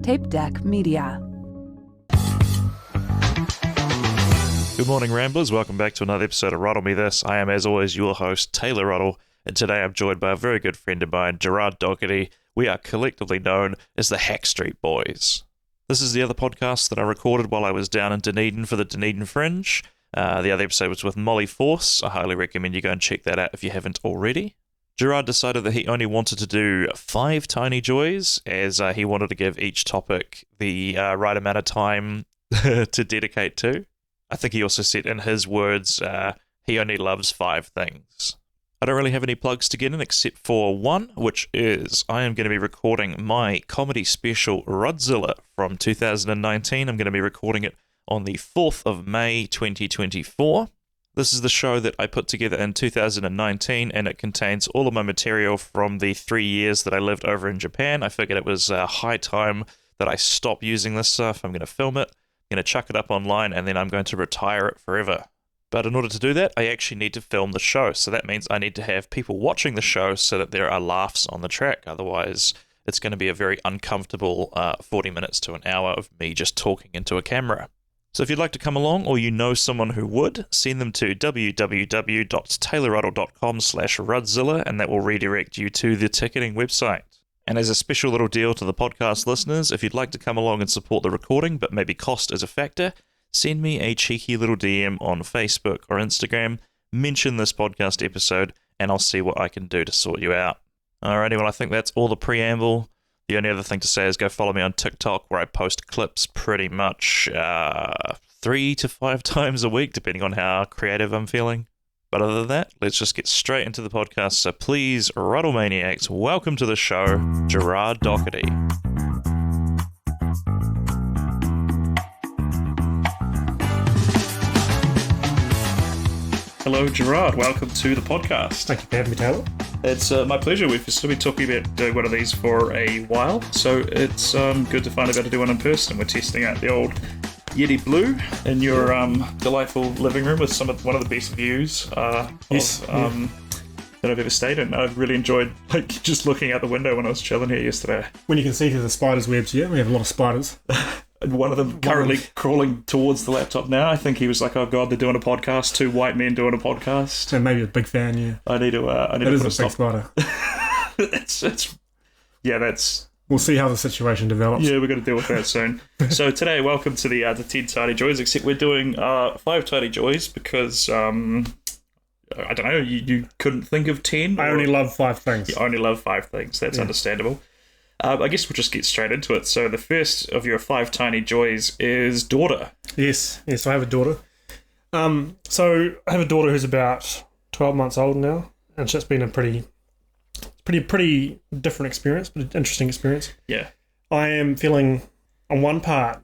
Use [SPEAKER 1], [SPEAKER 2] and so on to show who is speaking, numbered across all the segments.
[SPEAKER 1] Tape Deck Media.
[SPEAKER 2] Good morning, Ramblers. Welcome back to another episode of Ruddle Me This. I am, as always, your host, Taylor Ruddle, and today I'm joined by a very good friend of mine, Gerard Dougherty. We are collectively known as the Hack Street Boys. This is the other podcast that I recorded while I was down in Dunedin for the Dunedin Fringe. The other episode was with Molly Force. I highly recommend you go and check that out if you haven't already. Gerard decided that he only wanted to do 5 tiny joys, as he wanted to give each topic the right amount of time to dedicate to. I think he also said in his words, he only loves 5 things. I don't really have any plugs to get in except for one, which is I am going to be recording my comedy special Rudzilla from 2019. I'm going to be recording it on the 4th of May 2024. This is the show that I put together in 2019, and it contains all of my material from the 3 years that I lived over in Japan. I figured it was high time that I stop using this stuff. I'm going to film it, I'm going to chuck it up online, and then I'm going to retire it forever. But in order to do that, I actually need to film the show. So that means I need to have people watching the show so that there are laughs on the track. Otherwise, it's going to be a very uncomfortable 40 minutes to an hour of me just talking into a camera. So if you'd like to come along, or you know someone who would, send them to www.taylorruddle.com/Rudzilla, and that will redirect you to the ticketing website. And as a special little deal to the podcast listeners, if you'd like to come along and support the recording, but maybe cost is a factor, send me a cheeky little DM on Facebook or Instagram, mention this podcast episode, and I'll see what I can do to sort you out. Alrighty, well, I think that's all the preamble. The only other thing to say is go follow me on TikTok, where I post clips pretty much 3 to 5 times a week, depending on how creative I'm feeling. But other than that, let's just get straight into the podcast. So please, Ruddle Maniacs, welcome to the show, Gerard Dougherty. Hello, Gerard. Welcome to the podcast.
[SPEAKER 3] Thank you for having me, Taylor.
[SPEAKER 2] It's my pleasure. We've still been talking about doing one of these for a while, so it's good to finally be able to do one in person. We're testing out the old Yeti Blue in your delightful living room with one of the best views that I've ever stayed in. I've really enjoyed just looking out the window when I was chilling here yesterday.
[SPEAKER 3] When you can see through the spiders' webs, yeah, we have a lot of spiders.
[SPEAKER 2] One of them currently crawling towards the laptop now. I think he was like, "Oh God, they're doing a podcast. 2 white men doing a podcast."
[SPEAKER 3] And maybe a big fan, yeah.
[SPEAKER 2] I need to
[SPEAKER 3] It is a big spider.
[SPEAKER 2] That's.
[SPEAKER 3] We'll see how the situation develops.
[SPEAKER 2] Yeah, we're going to deal with that soon. So today, welcome to the 10 Tiny Joys. Except we're doing 5 Tiny Joys because I don't know. You couldn't think of 10.
[SPEAKER 3] I only love 5 things.
[SPEAKER 2] You only love 5 things. That's understandable. I guess we'll just get straight into it. So the first of your 5 tiny joys is daughter.
[SPEAKER 3] Yes, I have a daughter. So I have a daughter who's about 12 months old now, and so it's been a pretty different experience, but an interesting experience.
[SPEAKER 2] Yeah. I
[SPEAKER 3] am feeling, on one part,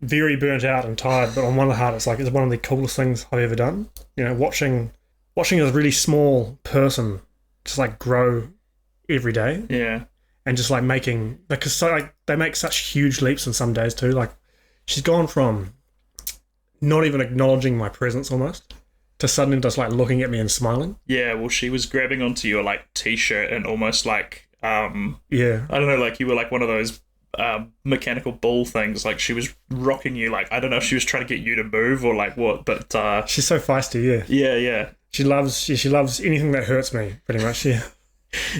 [SPEAKER 3] very burnt out and tired, but on one part, it's one of the coolest things I've ever done. You know, watching a really small person just grow every day.
[SPEAKER 2] Yeah.
[SPEAKER 3] And just making, because they make such huge leaps in some days too. She's gone from not even acknowledging my presence almost to suddenly just looking at me and smiling.
[SPEAKER 2] Yeah, well, she was grabbing onto your t-shirt and almost
[SPEAKER 3] yeah,
[SPEAKER 2] I don't know, you were one of those mechanical bull things. She was rocking you. I don't know if she was trying to get you to move or what, but
[SPEAKER 3] she's so feisty.
[SPEAKER 2] Yeah.
[SPEAKER 3] She loves anything that hurts me, pretty much. Yeah.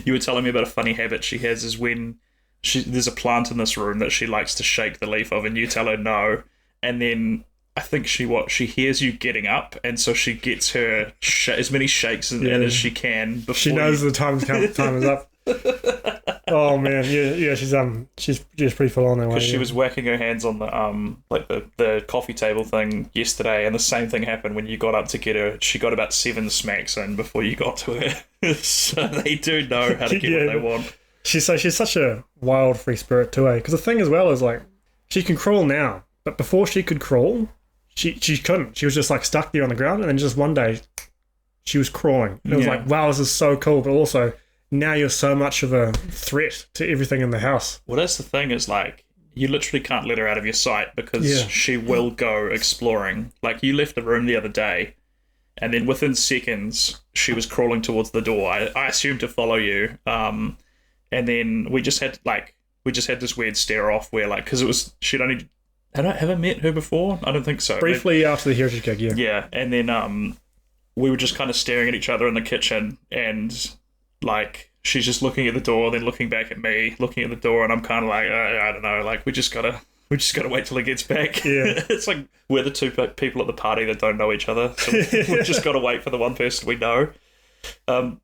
[SPEAKER 2] You were telling me about a funny habit she has is when there's a plant in this room that she likes to shake the leaf of, and you tell her no, and then I think she hears you getting up, and so she gets her as many shakes as she can before
[SPEAKER 3] she knows the time is up. Oh man, yeah, she's pretty full on that way.
[SPEAKER 2] Because she was whacking her hands on the coffee table thing yesterday, and the same thing happened when you got up to get her. She got about 7 smacks in before you got to her. So they do know how to get what they want.
[SPEAKER 3] She's such a wild free spirit too, because the thing as well is she can crawl now, but before she could crawl, she couldn't. She was just stuck there on the ground, and then just one day she was crawling. And it was wow, this is so cool, but also now you're so much of a threat to everything in the house.
[SPEAKER 2] Well, that's the thing is you literally can't let her out of your sight because she will go exploring. You left the room the other day, and then within seconds she was crawling towards the door. I assumed to follow you, and then we just had this weird stare off where like because it was she'd only have I met her before? I don't think so.
[SPEAKER 3] Briefly after the Heritage gig, yeah.
[SPEAKER 2] Yeah, and then we were just kind of staring at each other in the kitchen, and like she's just looking at the door, then looking back at me, looking at the door, and I'm kind of like I don't know, like we just gotta wait till he gets back.
[SPEAKER 3] Yeah.
[SPEAKER 2] It's like we're the two people at the party that don't know each other, so we just gotta wait for the one person we know.
[SPEAKER 3] One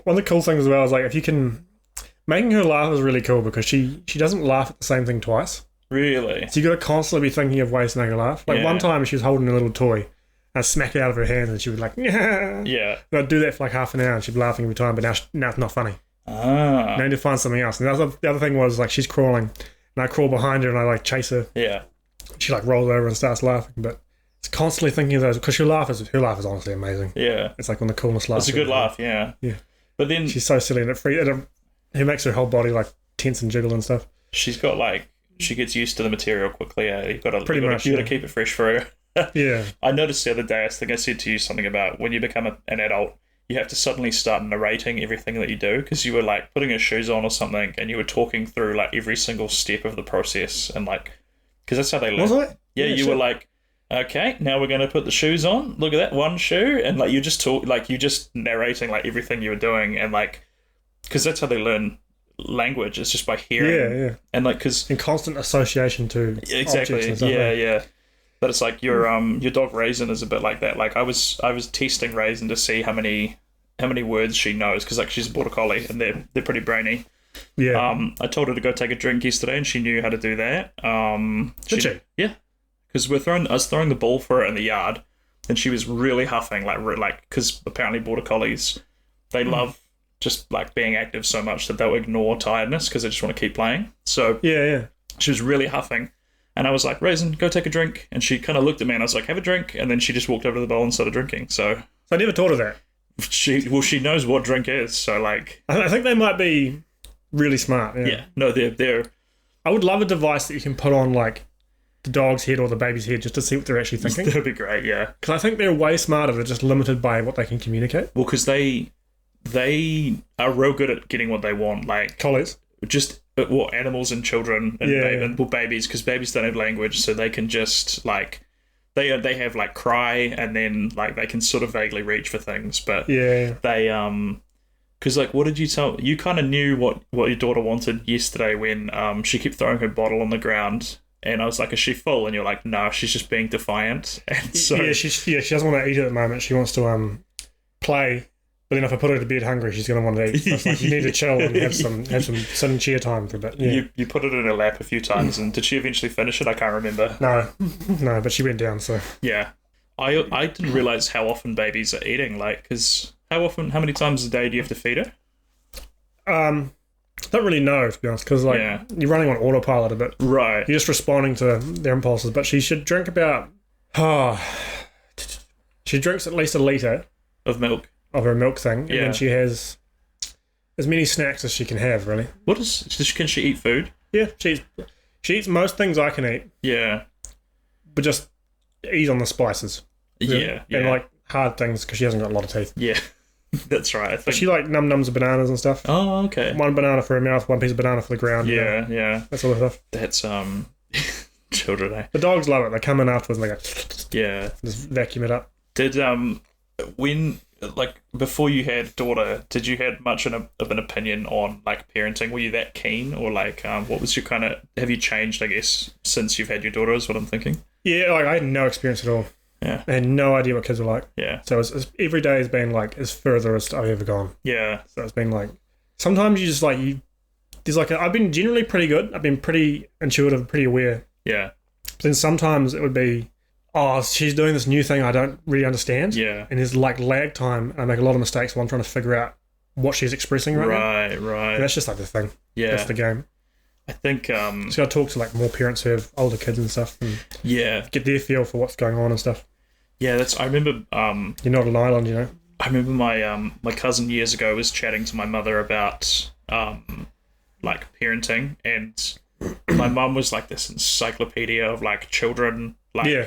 [SPEAKER 3] of the cool things as well is like if you can making her laugh is really cool because she doesn't laugh at the same thing twice.
[SPEAKER 2] Really?
[SPEAKER 3] So you got to constantly be thinking of ways to make her laugh. Like one time she was holding a little toy and I'd smack it out of her hand and she would like, yeah. And I'd do that for like half an hour and she'd be laughing every time, but now it's not funny. I need to find something else. And the other thing was like she's crawling and I crawl behind her and I like chase her.
[SPEAKER 2] Yeah.
[SPEAKER 3] She like rolls over and starts laughing, but it's constantly thinking of those because her laugh is honestly amazing.
[SPEAKER 2] Yeah.
[SPEAKER 3] It's like one of the coolest laughs.
[SPEAKER 2] It's a good laugh, yeah.
[SPEAKER 3] Yeah.
[SPEAKER 2] But then
[SPEAKER 3] she's so silly and it makes her whole body like tense and jiggle and stuff.
[SPEAKER 2] She's got like she gets used to the material quickly. You got to keep it fresh for her.
[SPEAKER 3] Yeah. I
[SPEAKER 2] noticed the other day, I think I said to you something about when you become an adult, you have to suddenly start narrating everything that you do because you were like putting her shoes on or something and you were talking through like every single step of the process and like because that's how they learn.
[SPEAKER 3] Was it?
[SPEAKER 2] Yeah, you were like, okay, now we're going to put the shoes on. Look at that one shoe, and like you just narrating like everything you were doing and like because that's how they learn language. It's just by hearing.
[SPEAKER 3] Yeah.
[SPEAKER 2] And like because
[SPEAKER 3] in constant association to
[SPEAKER 2] exactly.
[SPEAKER 3] Objects and stuff,
[SPEAKER 2] Yeah. But it's like your dog Raisin is a bit like that. Like I was testing Raisin to see how many words she knows because like she's a border collie and they're pretty brainy.
[SPEAKER 3] Yeah.
[SPEAKER 2] I told her to go take a drink yesterday and she knew how to do that.
[SPEAKER 3] Did she?
[SPEAKER 2] Yeah. Because I was throwing the ball for her in the yard and she was really huffing like because apparently border collies they love just like being active so much that they'll ignore tiredness because they just want to keep playing. So
[SPEAKER 3] yeah,
[SPEAKER 2] she was really huffing. And I was like, Raisin, go take a drink. And she kind of looked at me and I was like, have a drink. And then she just walked over to the bowl and started drinking. So
[SPEAKER 3] I never taught her that.
[SPEAKER 2] She knows what drink is. So like,
[SPEAKER 3] I think they might be really smart.
[SPEAKER 2] Yeah. No, they're.
[SPEAKER 3] I would love a device that you can put on like the dog's head or the baby's head just to see what they're actually thinking.
[SPEAKER 2] That'd be great. Yeah.
[SPEAKER 3] Because I think they're way smarter. They're just limited by what they can communicate.
[SPEAKER 2] Well, because they are real good at getting what they want. Like
[SPEAKER 3] collies.
[SPEAKER 2] Just animals and children and babies because babies don't have language so they can just like they have like cry and then like they can sort of vaguely reach for things but they because like what did you tell you kind of knew what your daughter wanted yesterday when she kept throwing her bottle on the ground and I was like is she full and you're like no she's just being defiant and so
[SPEAKER 3] she doesn't want to eat at the moment she wants to play. But then if I put her to bed hungry, she's going to want to eat. So it's like you need to chill and have some sit and cheer time for a bit. Yeah.
[SPEAKER 2] You put it in her lap a few times, and did she eventually finish it? I can't remember.
[SPEAKER 3] No, but she went down. So
[SPEAKER 2] yeah, I didn't realize how often babies are eating. Like, because how many times a day do you have to feed her?
[SPEAKER 3] Don't really know to be honest, because like you're running on autopilot a bit.
[SPEAKER 2] Right.
[SPEAKER 3] You're just responding to their impulses. But she should drink about. She drinks at least a litre
[SPEAKER 2] of milk.
[SPEAKER 3] Of her milk thing, and then she has as many snacks as she can have. Really,
[SPEAKER 2] can she eat food?
[SPEAKER 3] Yeah, she eats most things I can eat.
[SPEAKER 2] Yeah,
[SPEAKER 3] but just ease on the spices. Really.
[SPEAKER 2] Yeah,
[SPEAKER 3] and like hard things because she hasn't got a lot of teeth.
[SPEAKER 2] Yeah, that's right. I think.
[SPEAKER 3] But she like nums of bananas and stuff.
[SPEAKER 2] Oh, okay.
[SPEAKER 3] One banana for her mouth, one piece of banana for the ground.
[SPEAKER 2] Yeah,
[SPEAKER 3] that sort of stuff.
[SPEAKER 2] That's children. Eh?
[SPEAKER 3] The dogs love it. They come in afterwards and they go just vacuum it up.
[SPEAKER 2] Did when. Like before you had a daughter, did you have much of an opinion on like parenting? Were you that keen, or like what was your kind of? Have you changed? I guess since you've had your daughter, is what I'm thinking. Yeah,
[SPEAKER 3] like I had no experience at all.
[SPEAKER 2] Yeah,
[SPEAKER 3] I had no idea what kids were like.
[SPEAKER 2] Yeah,
[SPEAKER 3] so it's every day has been like as furthest I've ever gone.
[SPEAKER 2] Yeah,
[SPEAKER 3] so it's been like sometimes you just like there's like I've been generally pretty good. I've been pretty intuitive, pretty aware.
[SPEAKER 2] Yeah,
[SPEAKER 3] but then sometimes it would be. Oh, she's doing this new thing I don't really understand.
[SPEAKER 2] Yeah.
[SPEAKER 3] And there's like lag time, and I make a lot of mistakes while I'm trying to figure out what she's expressing right now. Right. And that's just like the thing. Yeah. That's the game.
[SPEAKER 2] I think...
[SPEAKER 3] So I got to talk to like more parents who have older kids and stuff, and get their feel for what's going on and stuff.
[SPEAKER 2] Yeah, I remember...
[SPEAKER 3] You're not an island, you know?
[SPEAKER 2] I remember my cousin years ago was chatting to my mother about like parenting, and my mum was like this encyclopedia of like children...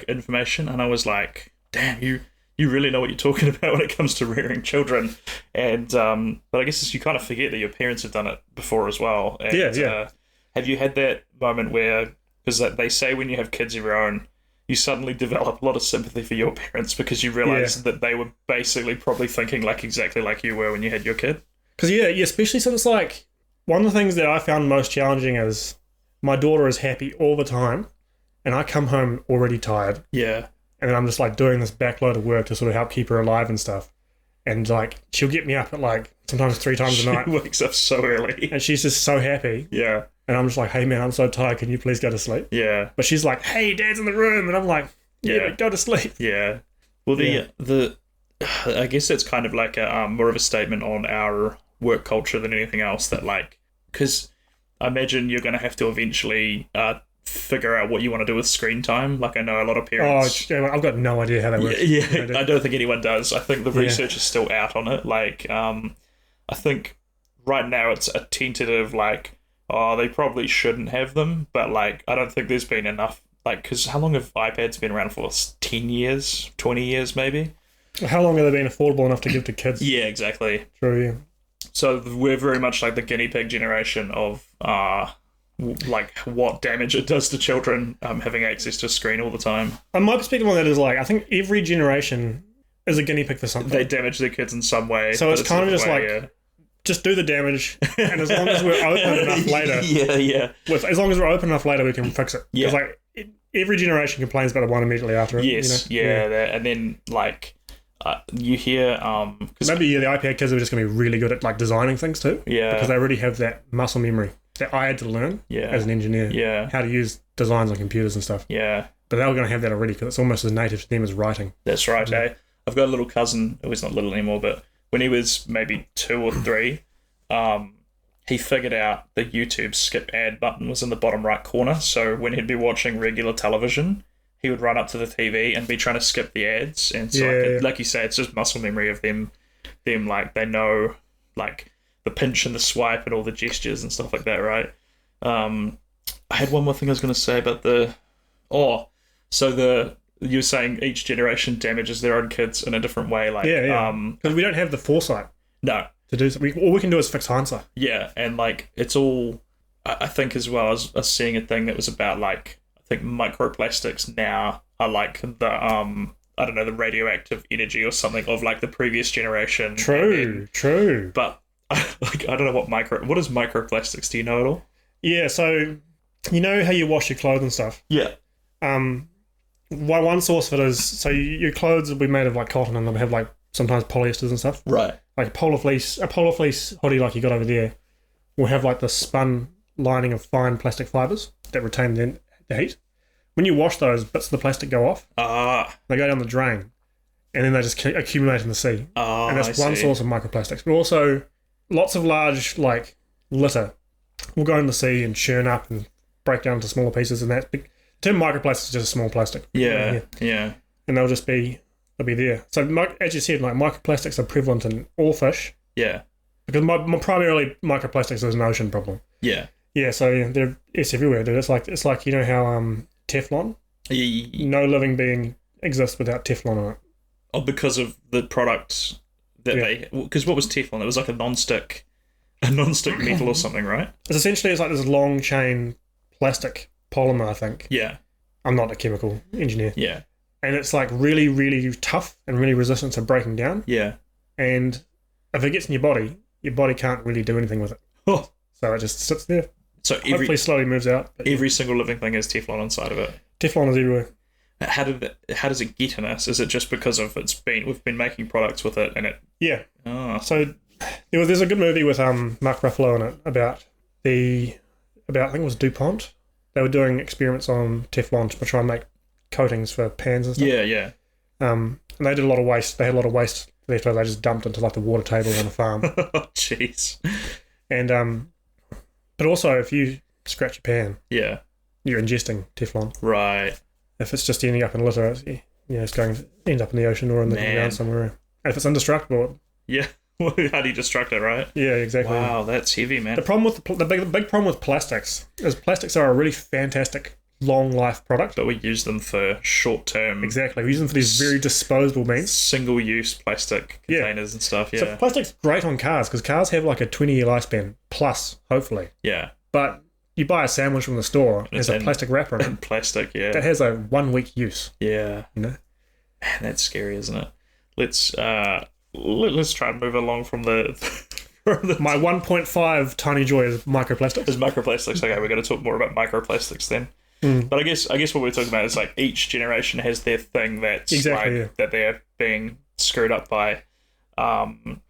[SPEAKER 2] information, and I was like, damn, you you really know what you're talking about when it comes to rearing children. And but I guess you kind of forget that your parents have done it before as well. And,
[SPEAKER 3] Yeah.
[SPEAKER 2] Have you had that moment where, because they say when you have kids of your own, you suddenly develop a lot of sympathy for your parents because you realise that they were basically probably thinking like exactly like you were when you had your kid?
[SPEAKER 3] Because, especially since, like, one of the things that I found most challenging is my daughter is happy all the time, and I come home already tired.
[SPEAKER 2] Yeah.
[SPEAKER 3] And then I'm just, like, doing this backload of work to sort of help keep her alive and stuff. And, like, she'll get me up at, like, sometimes 3 times a night.
[SPEAKER 2] She wakes up so early.
[SPEAKER 3] And she's just so happy.
[SPEAKER 2] Yeah.
[SPEAKER 3] And I'm just like, hey, man, I'm so tired. Can you please go to sleep?
[SPEAKER 2] Yeah.
[SPEAKER 3] But she's like, hey, Dad's in the room. And I'm like, yeah. Go to sleep.
[SPEAKER 2] Yeah. Well, the I guess it's kind of like a more of a statement on our work culture than anything else, that, like, because I imagine you're going to have to eventually figure out what you want to do with screen time. Like, I know a lot of parents...
[SPEAKER 3] Oh, I've got no idea how that works.
[SPEAKER 2] Yeah, I don't think anyone does. I think the research is still out on it. Like, I think right now it's a tentative, like, they probably shouldn't have them, but, like, I don't think there's been enough, like, because how long have iPads been around for? 10 years? 20 years, maybe?
[SPEAKER 3] How long have they been affordable enough to give to kids?
[SPEAKER 2] Yeah, exactly.
[SPEAKER 3] True, yeah.
[SPEAKER 2] So we're very much like the guinea pig generation of, like, what damage it does to children having access to a screen all the time.
[SPEAKER 3] And my perspective on that is, like, I think every generation is a guinea pig for something.
[SPEAKER 2] They damage their kids in some way.
[SPEAKER 3] So it's kind of just like, just do the damage, and as long as we're open enough later... As long as we're open enough later, we can fix it.
[SPEAKER 2] Yeah.
[SPEAKER 3] Because, like, every generation complains about the one immediately after it.
[SPEAKER 2] Yes, that, and then, like... you hear
[SPEAKER 3] maybe the iPad kids are just going to be really good at, like, designing things too.
[SPEAKER 2] Yeah,
[SPEAKER 3] because they already have that muscle memory that I had to learn as an engineer.
[SPEAKER 2] Yeah,
[SPEAKER 3] how to use designs on computers and stuff.
[SPEAKER 2] Yeah,
[SPEAKER 3] but they're going to have that already because it's almost as native to them as writing.
[SPEAKER 2] That's right. I've got a little cousin who is not little anymore, but when he was maybe 2 or 3, he figured out the YouTube skip ad button was in the bottom right corner. So when he'd be watching regular television, he would run up to the TV and be trying to skip the ads. And so, like you say, it's just muscle memory of them, like, they know, like, the pinch and the swipe and all the gestures and stuff like that, right? I had one more thing I was going to say about you were saying each generation damages their own kids in a different way. Like,
[SPEAKER 3] because we don't have the foresight.
[SPEAKER 2] No.
[SPEAKER 3] To do something. All we can do is fix hindsight. Yeah,
[SPEAKER 2] and, like, it's all, I think as well as us seeing a thing that was about, like, I think microplastics now are like the I don't know, the radioactive energy or something of, like, the previous generation.
[SPEAKER 3] True.
[SPEAKER 2] But like, I don't know what is microplastics? Do you know at all?
[SPEAKER 3] Yeah, so you know how you wash your clothes and stuff.
[SPEAKER 2] Yeah.
[SPEAKER 3] One source of it is, so your clothes will be made of, like, cotton, and they'll have, like, sometimes polyesters and stuff.
[SPEAKER 2] Right.
[SPEAKER 3] Like a polar fleece hoodie like you got over there will have, like, the spun lining of fine plastic fibres that retain the heat. When you wash those, bits of the plastic go off. They go down the drain, and then they just accumulate in the sea. And that's one source of microplastics. But also, lots of large, like, litter will go in the sea and churn up and break down into smaller pieces. And that the term microplastic is just a small plastic.
[SPEAKER 2] Yeah.
[SPEAKER 3] And they'll be there. So, as you said, like, microplastics are prevalent in all fish.
[SPEAKER 2] Yeah.
[SPEAKER 3] Because primarily microplastics is an ocean problem.
[SPEAKER 2] Yeah.
[SPEAKER 3] Yeah, so it's everywhere, dude. It's like you know how Teflon? No living being exists without Teflon on it.
[SPEAKER 2] Oh, because of the product that because what was Teflon? It was like a non-stick metal or something, right?
[SPEAKER 3] It's like this long chain plastic polymer, I think.
[SPEAKER 2] Yeah.
[SPEAKER 3] I'm not a chemical engineer.
[SPEAKER 2] Yeah.
[SPEAKER 3] And it's, like, really, really tough and really resistant to breaking down.
[SPEAKER 2] Yeah.
[SPEAKER 3] And if it gets in your body can't really do anything with it.
[SPEAKER 2] Oh.
[SPEAKER 3] So it just sits there.
[SPEAKER 2] So
[SPEAKER 3] hopefully slowly moves out.
[SPEAKER 2] Every single living thing has Teflon inside of it.
[SPEAKER 3] Teflon is everywhere.
[SPEAKER 2] How does it get in us? Is it just because of we've been making products with it and it?
[SPEAKER 3] Yeah.
[SPEAKER 2] Oh.
[SPEAKER 3] So there's a good movie with Mark Ruffalo in it about I think it was DuPont. They were doing experiments on Teflon to try and make coatings for pans and stuff.
[SPEAKER 2] Yeah.
[SPEAKER 3] And they did a lot of waste. They had a lot of waste left over. They just dumped into, like, the water table on the farm.
[SPEAKER 2] Oh, jeez.
[SPEAKER 3] And but also, if you scratch your pan, you're ingesting Teflon.
[SPEAKER 2] Right.
[SPEAKER 3] If it's just ending up in litter, it's going to end up in the ocean or in the ground somewhere. And if it's indestructible,
[SPEAKER 2] how do you destruct it, right?
[SPEAKER 3] Yeah, exactly.
[SPEAKER 2] Wow, that's heavy, man.
[SPEAKER 3] The problem with the big problem with plastics is plastics are a really fantastic long life product.
[SPEAKER 2] But we use them for short term.
[SPEAKER 3] Exactly. We use them for these very disposable means.
[SPEAKER 2] Single use plastic containers and stuff. Yeah.
[SPEAKER 3] So plastic's great on cars because cars have like a 20-year lifespan plus, hopefully.
[SPEAKER 2] Yeah.
[SPEAKER 3] But you buy a sandwich from the store, there's a plastic wrapper in it.
[SPEAKER 2] Plastic, yeah.
[SPEAKER 3] That has a 1 week use.
[SPEAKER 2] Yeah.
[SPEAKER 3] You know?
[SPEAKER 2] Man, that's scary, isn't it? Let's try and move along from the
[SPEAKER 3] My 1.5 tiny joy is microplastics.
[SPEAKER 2] Is microplastics. Okay, we're going to talk more about microplastics then. But I guess what we're talking about is like each generation has their thing that's that they're being screwed up by. And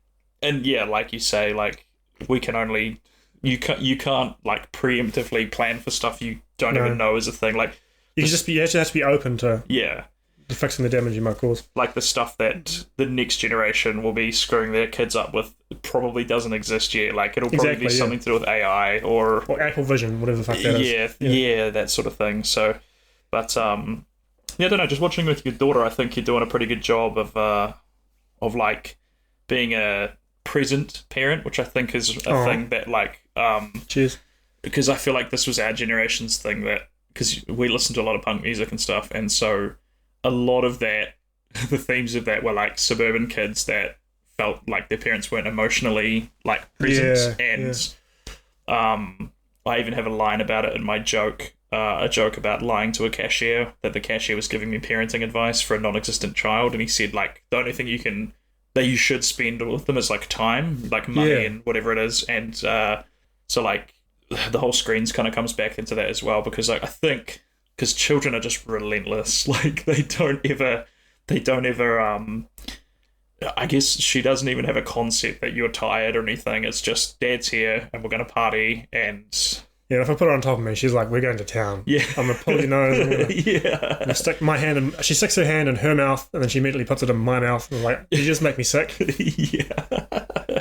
[SPEAKER 2] yeah, like you say, like we can only you can't like preemptively plan for stuff you don't even know is a thing. Like
[SPEAKER 3] you have to be open to fixing the damage you might cause.
[SPEAKER 2] Like the stuff that the next generation will be screwing their kids up with probably doesn't exist yet. Like it'll probably be something to do with AI or
[SPEAKER 3] Apple Vision, whatever the fuck that is.
[SPEAKER 2] Yeah, that sort of thing. So, but I don't know. Just watching with your daughter, I think you're doing a pretty good job of like being a present parent, which I think is a thing that like
[SPEAKER 3] cheers.
[SPEAKER 2] Because I feel like this was our generation's thing because we listened to a lot of punk music and stuff, and so a lot of that, the themes of that were like suburban kids that felt like their parents weren't emotionally like present. I even have a line about it in my joke, a joke about lying to a cashier, that the cashier was giving me parenting advice for a non-existent child, and he said like the only thing that you should spend with them is like time, like money and whatever it is, and so like the whole screens kind of comes back into that as well, because like I think because children are just relentless. Like they don't ever I guess she doesn't even have a concept that you're tired or anything. It's just dad's here and we're going to party. And
[SPEAKER 3] yeah, if I put her on top of me, she's like, we're going to town.
[SPEAKER 2] Yeah.
[SPEAKER 3] I'm going to pull your nose. I'm gonna stick my hand in, she sticks her hand in her mouth and then she immediately puts it in my mouth. And like, you just make me sick.
[SPEAKER 2] Yeah.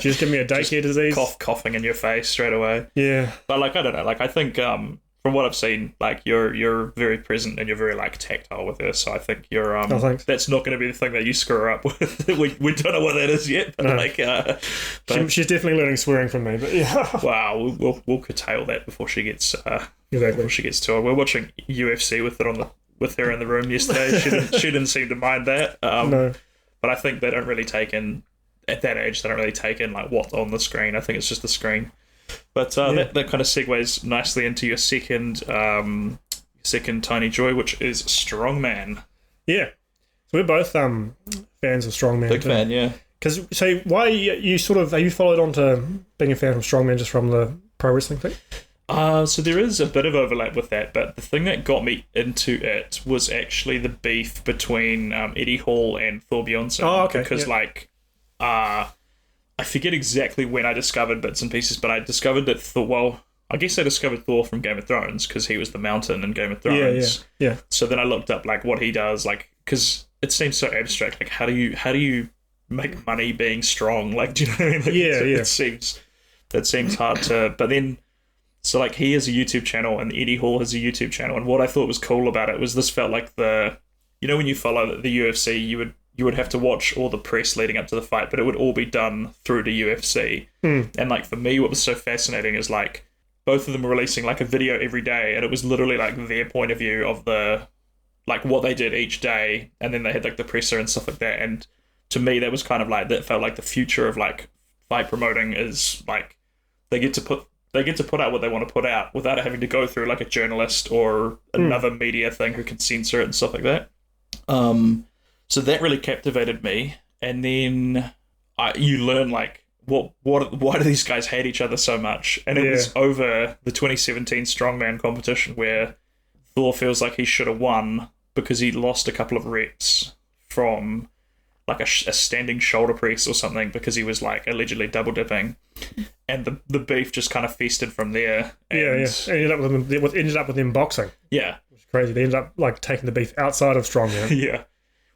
[SPEAKER 3] She just give me a daycare disease.
[SPEAKER 2] Coughing in your face straight away.
[SPEAKER 3] Yeah.
[SPEAKER 2] But like, I don't know. Like, I think from what I've seen, like you're very present and you're very like tactile with her. So I think you're that's not going to be the thing that you screw her up with. we don't know what that is yet. But
[SPEAKER 3] no.
[SPEAKER 2] like,
[SPEAKER 3] she's definitely learning swearing from me. But yeah.
[SPEAKER 2] Wow, we'll curtail that before she gets
[SPEAKER 3] exactly.
[SPEAKER 2] to it. We're watching UFC with her in the room yesterday. She didn't seem to mind that.
[SPEAKER 3] No.
[SPEAKER 2] But I think they don't really take in at that age. They don't really take in like what's on the screen. I think it's just the screen. But that kind of segues nicely into your second tiny joy, which is Strongman.
[SPEAKER 3] Yeah, so we're both fans of Strongman.
[SPEAKER 2] Big fan, yeah.
[SPEAKER 3] Because so why you sort of have you followed on to being a fan of Strongman just from the pro wrestling thing?
[SPEAKER 2] So there is a bit of overlap with that, but the thing that got me into it was actually the beef between Eddie Hall and Thor Bjornsson.
[SPEAKER 3] Oh, okay.
[SPEAKER 2] Because I forget exactly when I discovered bits and pieces, but I discovered that Thor. Well, I guess I discovered Thor from Game of Thrones because he was the Mountain in Game of Thrones.
[SPEAKER 3] Yeah.
[SPEAKER 2] So then I looked up like what he does, like because it seems so abstract. Like how do you make money being strong? Like do you know what I mean? Like, it seems hard to. But then so like he has a YouTube channel and Eddie Hall has a YouTube channel, and what I thought was cool about it was this felt like when you follow the UFC, you would have to watch all the press leading up to the fight, but it would all be done through the UFC. And like for me, what was so fascinating is like both of them were releasing like a video every day, and it was literally like their point of view of the like what they did each day, and then they had like the presser and stuff like that. And to me, that was kind of like that felt like the future of like fight promoting is like they get to put out what they want to put out without having to go through like a journalist or another media thing who can censor it and stuff like that. So that really captivated me, and then you learn like why do these guys hate each other so much? And it was over the 2017 Strongman competition where Thor feels like he should have won because he lost a couple of reps from like a standing shoulder press or something because he was like allegedly double dipping, and the beef just kind of feasted from there. And
[SPEAKER 3] ended up with them boxing.
[SPEAKER 2] Yeah,
[SPEAKER 3] it was crazy. They ended up like taking the beef outside of Strongman.
[SPEAKER 2] Yeah.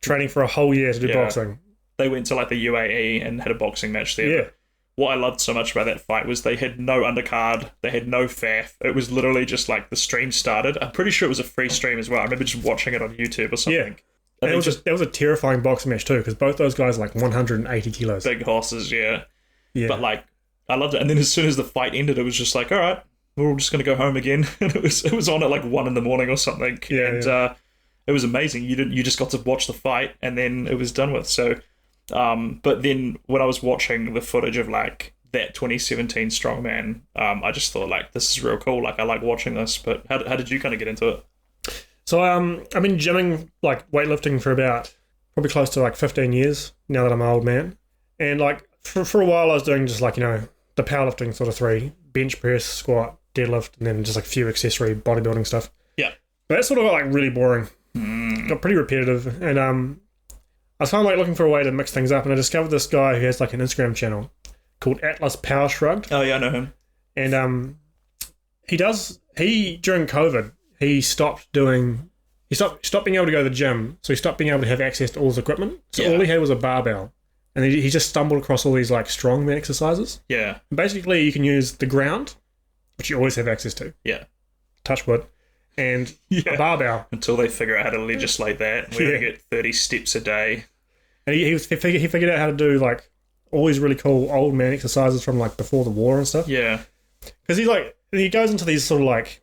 [SPEAKER 3] Training for a whole year to do boxing.
[SPEAKER 2] They went to like the UAE and had a boxing match there.
[SPEAKER 3] Yeah.
[SPEAKER 2] But what I loved so much about that fight was they had no undercard, they had no faff. It was literally just like the stream started. I'm pretty sure it was a free stream as well. I remember just watching it on YouTube or something.
[SPEAKER 3] Yeah. And that was a terrifying boxing match too, because both those guys are like 180 kilos.
[SPEAKER 2] Big horses, yeah. But like, I loved it. And then as soon as the fight ended, it was just like, all right, we're all just going to go home again. And it was on at like 1 a.m. or something. It was amazing. You just got to watch the fight, and then it was done with. So, but then when I was watching the footage of like that 2017 Strongman, I just thought like, this is real cool. Like, I like watching this. But how did you kind of get into it?
[SPEAKER 3] So I've been gymming, like weightlifting for about probably close to like 15 years now that I'm an old man. And like for a while I was doing just like, the powerlifting sort of 3, bench press, squat, deadlift, and then just like a few accessory bodybuilding stuff.
[SPEAKER 2] Yeah.
[SPEAKER 3] But that sort of got like really boring. Got pretty repetitive. And I was kind of like looking for a way to mix things up, and I discovered this guy who has like an Instagram channel called Atlas Power Shrugged.
[SPEAKER 2] Oh yeah, I know him.
[SPEAKER 3] And he during COVID, he stopped being able to go to the gym, so he stopped being able to have access to all his equipment. So all he had was a barbell. And he just stumbled across all these like strongman exercises.
[SPEAKER 2] Yeah.
[SPEAKER 3] And basically you can use the ground, which you always have access to.
[SPEAKER 2] Yeah.
[SPEAKER 3] Touch wood. And a barbell.
[SPEAKER 2] Until they figure out how to legislate that. We're going to get 30 steps a day.
[SPEAKER 3] And he figured out how to do like all these really cool old man exercises from like before the war and stuff.
[SPEAKER 2] Yeah.
[SPEAKER 3] Because he goes into these sort of like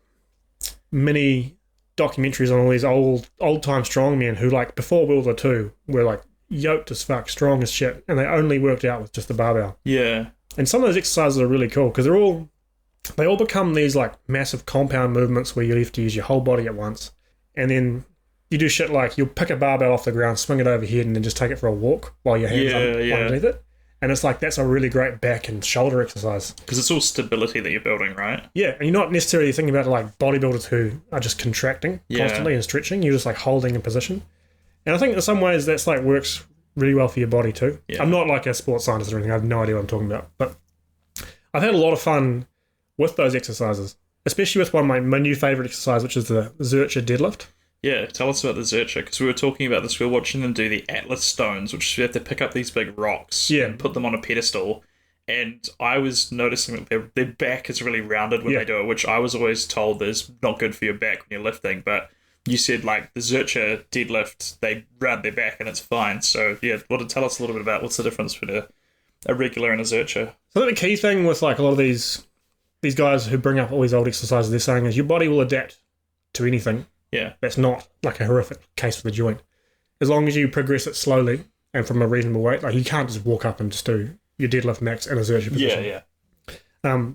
[SPEAKER 3] mini documentaries on all these old time strongmen who like before World War II were like yoked as fuck, strong as shit, and they only worked out with just the barbell.
[SPEAKER 2] Yeah.
[SPEAKER 3] And some of those exercises are really cool because they all become these like massive compound movements where you have to use your whole body at once. And then you do shit like you'll pick a barbell off the ground, swing it overhead, and then just take it for a walk while your hands underneath it. And it's like, that's a really great back and shoulder exercise.
[SPEAKER 2] Because it's all stability that you're building, right?
[SPEAKER 3] Yeah, and you're not necessarily thinking about like bodybuilders who are just contracting constantly and stretching. You're just like holding in position. And I think in some ways that's like works really well for your body too. Yeah. I'm not like a sports scientist or anything. I have no idea what I'm talking about. But I've had a lot of fun with those exercises, especially with one of my new favourite exercise, which is the Zercher deadlift.
[SPEAKER 2] Yeah, tell us about the Zercher, because we were talking about this. We were watching them do the Atlas stones, which you have to pick up these big rocks and put them on a pedestal. And I was noticing that their back is really rounded when they do it, which I was always told is not good for your back when you're lifting. But you said like the Zercher deadlift, they round their back and it's fine. So yeah, tell us a little bit about what's the difference between a regular and a Zercher.
[SPEAKER 3] So I think the key thing with like a lot of these guys who bring up all these old exercises they're saying is your body will adapt to anything. Yeah. That's not like a horrific case for the joint. As long as you progress it slowly and from a reasonable weight, like you can't just walk up and just do your deadlift max in a Zercher position. Yeah.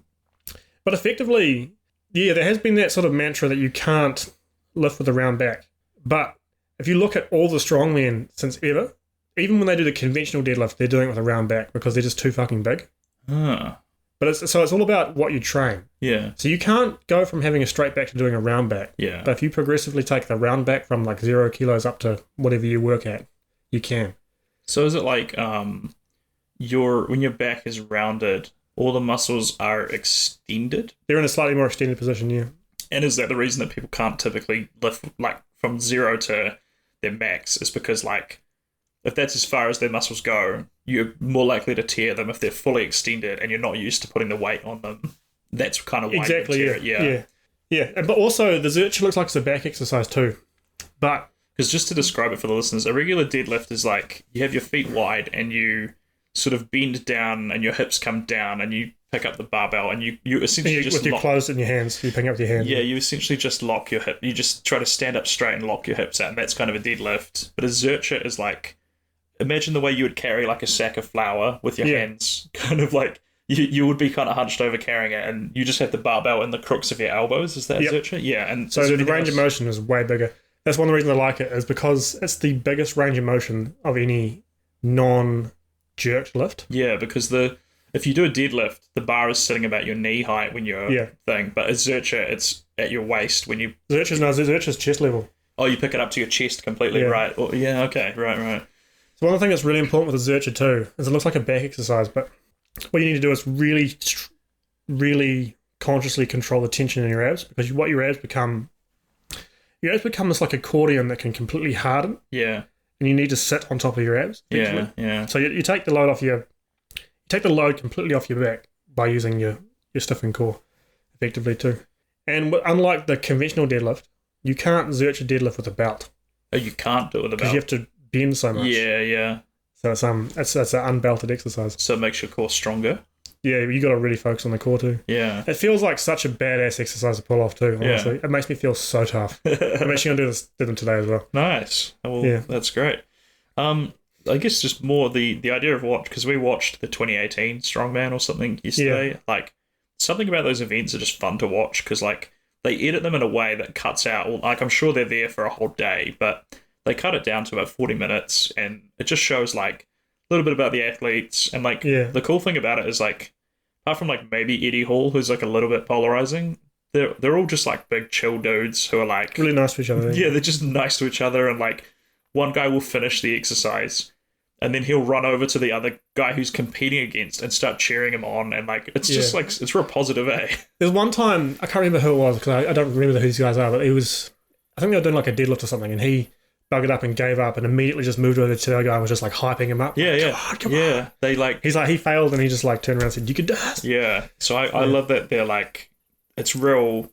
[SPEAKER 3] But effectively, there has been that sort of mantra that you can't lift with a round back. But if you look at all the strongmen since ever, even when they do the conventional deadlift, they're doing it with a round back because they're just too fucking big. But it's all about what you train. Yeah. So you can't go from having a straight back to doing a round back. Yeah. But if you progressively take the round back from like 0 kilos up to whatever you work at, you can.
[SPEAKER 2] So is it like when your back is rounded, all the muscles are extended?
[SPEAKER 3] They're in a slightly more extended position, yeah.
[SPEAKER 2] And is that the reason that people can't typically lift like from 0 to their max? Is because like if that's as far as their muscles go, you're more likely to tear them if they're fully extended and you're not used to putting the weight on them. That's kind of why you tear it.
[SPEAKER 3] Yeah. But also the Zercher looks like it's a back exercise too. But
[SPEAKER 2] because just to describe it for the listeners, a regular deadlift is like you have your feet wide and you sort of bend down and your hips come down and you pick up the barbell and you essentially just
[SPEAKER 3] with your closed in your hands, you pick up with your hands.
[SPEAKER 2] Yeah, you essentially just lock your hip. You just try to stand up straight and lock your hips out, and that's kind of a deadlift. But a Zercher is like, imagine the way you would carry like a sack of flour with your hands, kind of like you would be kind of hunched over carrying it, and you just have the barbell in the crooks of your elbows. Is that Zercher? Yeah. And
[SPEAKER 3] so the range of motion is way bigger. That's one of the reasons I like it, is because it's the biggest range of motion of any non-jerked lift.
[SPEAKER 2] Yeah, because if you do a deadlift, the bar is sitting about your knee height when you're thing, but a Zercher, it's at your waist when you...
[SPEAKER 3] Zercher's chest level.
[SPEAKER 2] Oh, you pick it up to your chest completely, right? Or, okay, right.
[SPEAKER 3] So one of the things that's really important with the Zercher too is it looks like a back exercise, but what you need to do is really, really consciously control the tension in your abs, because what your abs become this like accordion that can completely harden. Yeah. And you need to sit on top of your abs. Yeah. So you take the load completely off your back by using your stiffening core effectively too. And unlike the conventional deadlift, you can't Zercher deadlift with a belt.
[SPEAKER 2] Oh, you can't do it with a belt?
[SPEAKER 3] Because you have to bend so much.
[SPEAKER 2] Yeah.
[SPEAKER 3] So it's an unbelted exercise.
[SPEAKER 2] So it makes your core stronger?
[SPEAKER 3] you got to really focus on the core too.
[SPEAKER 2] Yeah.
[SPEAKER 3] It feels like such a badass exercise to pull off too, honestly. It makes me feel so tough. I'm actually going to do them today as well.
[SPEAKER 2] Nice. Well, that's great. I guess just more the idea of because we watched the 2018 Strongman or something yesterday. Like, something about those events are just fun to watch because, like, they edit them in a way that cuts out, like, I'm sure they're there for a whole day, but they cut it down to about 40 minutes and it just shows, like, a little bit about the athletes. And, like, the cool thing about it is, like, apart from, like, maybe Eddie Hall, who's, like, a little bit polarizing, they're all just, like, big chill dudes who are, like...
[SPEAKER 3] really nice to each other.
[SPEAKER 2] Yeah, they're just nice to each other and, like, one guy will finish the exercise and then he'll run over to the other guy who's competing against and start cheering him on. And, like, it's just, like, it's real positive, eh?
[SPEAKER 3] There's one time, I can't remember who it was because I don't remember who these guys are, but it was, I think they were doing, like, a deadlift or something, and he buggered up and gave up and immediately just moved over to the other guy and was just, like, hyping him up.
[SPEAKER 2] Yeah,
[SPEAKER 3] like, come on.
[SPEAKER 2] They, like...
[SPEAKER 3] He's like, he failed and he just, like, turned around and said, you could do it.
[SPEAKER 2] Yeah. So I love that they're, like, it's real...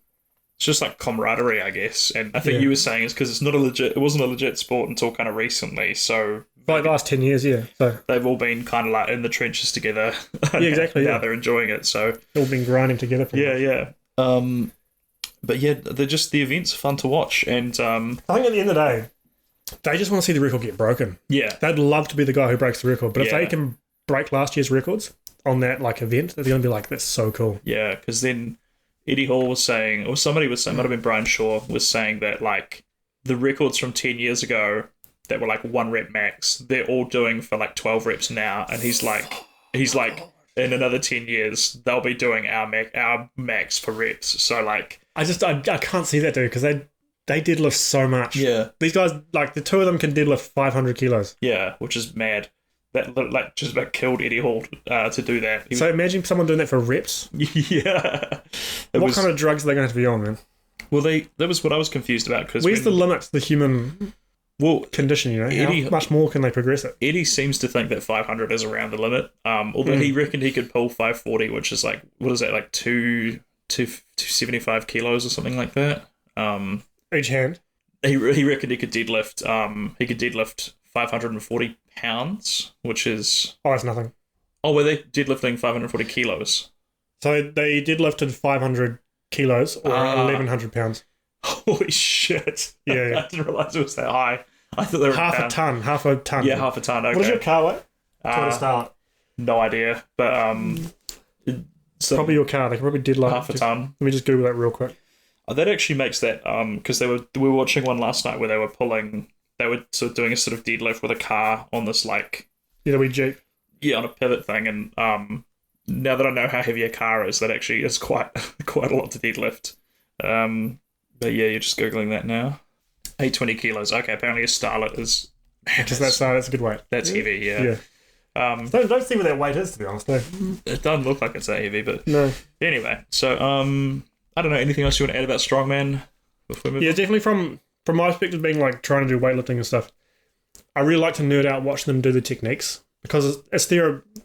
[SPEAKER 2] It's just like camaraderie, I guess. And I think you were saying is because it wasn't a legit sport until kind of recently. So
[SPEAKER 3] like the last 10 years, So
[SPEAKER 2] they've all been kind of like in the trenches together.
[SPEAKER 3] Yeah, exactly.
[SPEAKER 2] Now they're enjoying it. So
[SPEAKER 3] all been grinding together.
[SPEAKER 2] But yeah, they're just, the events are fun to watch. And
[SPEAKER 3] I think at the end of the day, they just want to see the record get broken.
[SPEAKER 2] Yeah.
[SPEAKER 3] They'd love to be the guy who breaks the record. But if they can break last year's records on that, like, event, they're going to be like, that's so cool.
[SPEAKER 2] Yeah, because then Eddie Hall was saying, or somebody was saying, might have been Brian Shaw, was saying that, like, the records from 10 years ago that were, like, 1 rep max, they're all doing for, like, 12 reps now. And he's like, in another 10 years, they'll be doing our max for reps. So, like... I
[SPEAKER 3] can't see that, dude, because they deadlift so much.
[SPEAKER 2] Yeah.
[SPEAKER 3] These guys, like, the two of them can deadlift 500 kilos.
[SPEAKER 2] Yeah, which is mad. That, like, just about killed Eddie Hall to do that.
[SPEAKER 3] So imagine someone doing that for reps.
[SPEAKER 2] Yeah.
[SPEAKER 3] What kind of drugs are they going to have to be on, man?
[SPEAKER 2] Well, that was what I was confused about. Because
[SPEAKER 3] where's the limit to the human condition, you know? How much more can they progress it?
[SPEAKER 2] Eddie seems to think that 500 is around the limit. Although he reckoned he could pull 540, which is like, what is that, like 275 kilos or something like that.
[SPEAKER 3] Each hand?
[SPEAKER 2] He reckoned he could deadlift 540 pounds, which is...
[SPEAKER 3] Oh, that's nothing.
[SPEAKER 2] Oh, were they deadlifting 540 kilos?
[SPEAKER 3] So they deadlifted 500 kilos or 1,100 pounds.
[SPEAKER 2] Holy shit.
[SPEAKER 3] Yeah.
[SPEAKER 2] I didn't realise it was that high. I thought they were
[SPEAKER 3] half a ton.
[SPEAKER 2] Yeah, half a ton, okay.
[SPEAKER 3] What is your car weight? To start?
[SPEAKER 2] No idea, but...
[SPEAKER 3] so probably your car. They can probably deadlift...
[SPEAKER 2] half a ton.
[SPEAKER 3] Let me just Google that real quick.
[SPEAKER 2] That actually makes that... because we were watching one last night where they were pulling... They were sort of doing a sort of deadlift with a car on this, like...
[SPEAKER 3] Yeah, the wee Jeep.
[SPEAKER 2] Yeah, on a pivot thing. And now that I know how heavy a car is, that actually is quite a lot to deadlift. But yeah, you're just Googling that now. 820 kilos. Okay, apparently a Starlet is...
[SPEAKER 3] Just that's a good weight.
[SPEAKER 2] That's heavy, yeah.
[SPEAKER 3] Don't see what that weight is, to be honest, no.
[SPEAKER 2] It doesn't look like it's that heavy, but...
[SPEAKER 3] No.
[SPEAKER 2] Anyway, so, I don't know, anything else you want to add about Strongman before we move on?
[SPEAKER 3] Definitely from my perspective, being like trying to do weightlifting and stuff, I really like to nerd out, watch them do the techniques, because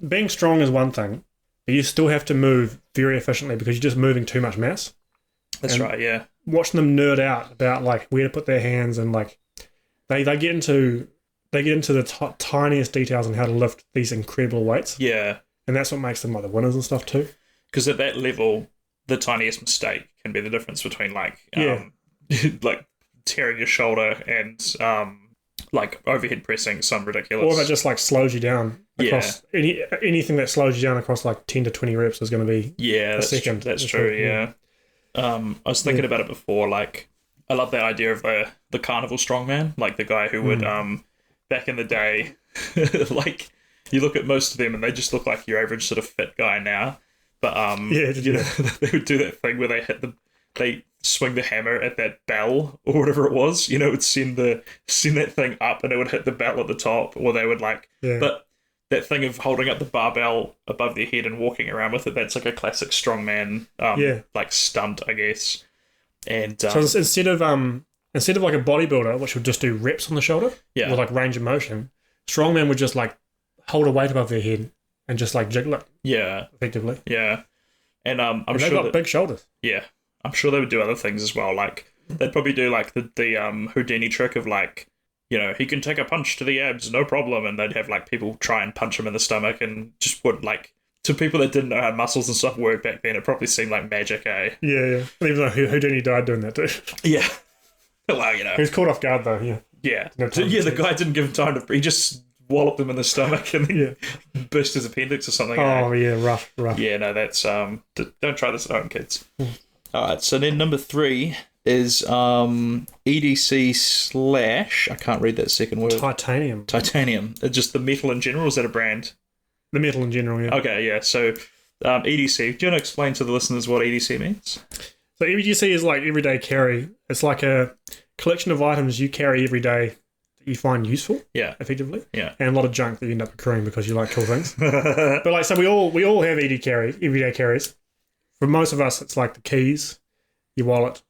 [SPEAKER 3] being strong is one thing, but you still have to move very efficiently because you're just moving too much mass.
[SPEAKER 2] That's right, yeah.
[SPEAKER 3] Watching them nerd out about like where to put their hands and like they get into the tiniest details on how to lift these incredible weights.
[SPEAKER 2] Yeah,
[SPEAKER 3] and that's what makes them like the winners and stuff too.
[SPEAKER 2] Because at that level, the tiniest mistake can be the difference between like like tearing your shoulder and like overhead pressing some ridiculous.
[SPEAKER 3] Or if it just like slows you down across anything that slows you down across like 10 to 20 reps is going to be a second.
[SPEAKER 2] That's true. Yeah. I was thinking about it before. Like, I love that idea of the carnival strongman, like the guy who would back in the day, like you look at most of them and they just look like your average sort of fit guy now. But you know, they would do that thing where they swing the hammer at that bell or whatever it was. You know, it would send that thing up and it would hit the bell at the top, or they would but that thing of holding up the barbell above their head and walking around with it, that's like a classic strongman like stunt, I guess. And
[SPEAKER 3] so instead of like a bodybuilder, which would just do reps on the shoulder with like range of motion, strongman would just like hold a weight above their head and just like jiggle it. Yeah. Effectively.
[SPEAKER 2] Yeah. And I'm
[SPEAKER 3] they've
[SPEAKER 2] sure
[SPEAKER 3] got big shoulders.
[SPEAKER 2] Yeah. I'm sure they would do other things as well. Like they'd probably do like the Houdini trick of like, you know, he can take a punch to the abs, no problem, and they'd have like people try and punch him in the stomach and just would like to people that didn't know how muscles and stuff worked back then, it probably seemed like magic, eh?
[SPEAKER 3] Yeah. Even though Houdini died doing that too.
[SPEAKER 2] Yeah. Well,
[SPEAKER 3] He was caught off guard though, yeah.
[SPEAKER 2] Yeah.
[SPEAKER 3] No time
[SPEAKER 2] Yeah,
[SPEAKER 3] to
[SPEAKER 2] the
[SPEAKER 3] test.
[SPEAKER 2] guy didn't give him time to... He just walloped him in the stomach and then burst his appendix or something.
[SPEAKER 3] Oh,
[SPEAKER 2] eh?
[SPEAKER 3] yeah, rough.
[SPEAKER 2] Yeah, no, that's... don't try this at home, kids. Alright, so then number 3 is EDC / I can't read that second word.
[SPEAKER 3] Titanium.
[SPEAKER 2] Just the metal in general, is that a brand?
[SPEAKER 3] The metal in general, yeah.
[SPEAKER 2] Okay, yeah, so EDC. Do you want to explain to the listeners what EDC means?
[SPEAKER 3] So EDC is like everyday carry. It's like a collection of items you carry every day that you find useful, effectively.
[SPEAKER 2] Yeah.
[SPEAKER 3] And a lot of junk that you end up accruing because you like cool things. But like, so we all have everyday carries. For most of us, it's like the keys, your wallet,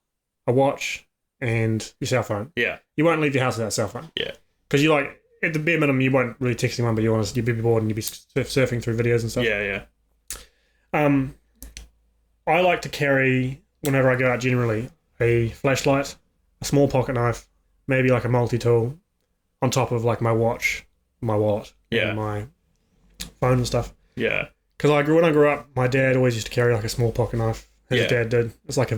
[SPEAKER 3] a watch, and your cell phone.
[SPEAKER 2] Yeah.
[SPEAKER 3] You won't leave your house without a cell phone.
[SPEAKER 2] Yeah.
[SPEAKER 3] Because you like, at the bare minimum, you won't really text anyone, but you'd be bored and you'd be surfing through videos and stuff.
[SPEAKER 2] Yeah.
[SPEAKER 3] I like to carry, whenever I go out generally, a flashlight, a small pocket knife, maybe like a multi-tool, on top of like my watch, my wallet, and my phone and stuff.
[SPEAKER 2] Yeah.
[SPEAKER 3] Because when I grew up, my dad always used to carry like a small pocket knife. His dad did. It's like it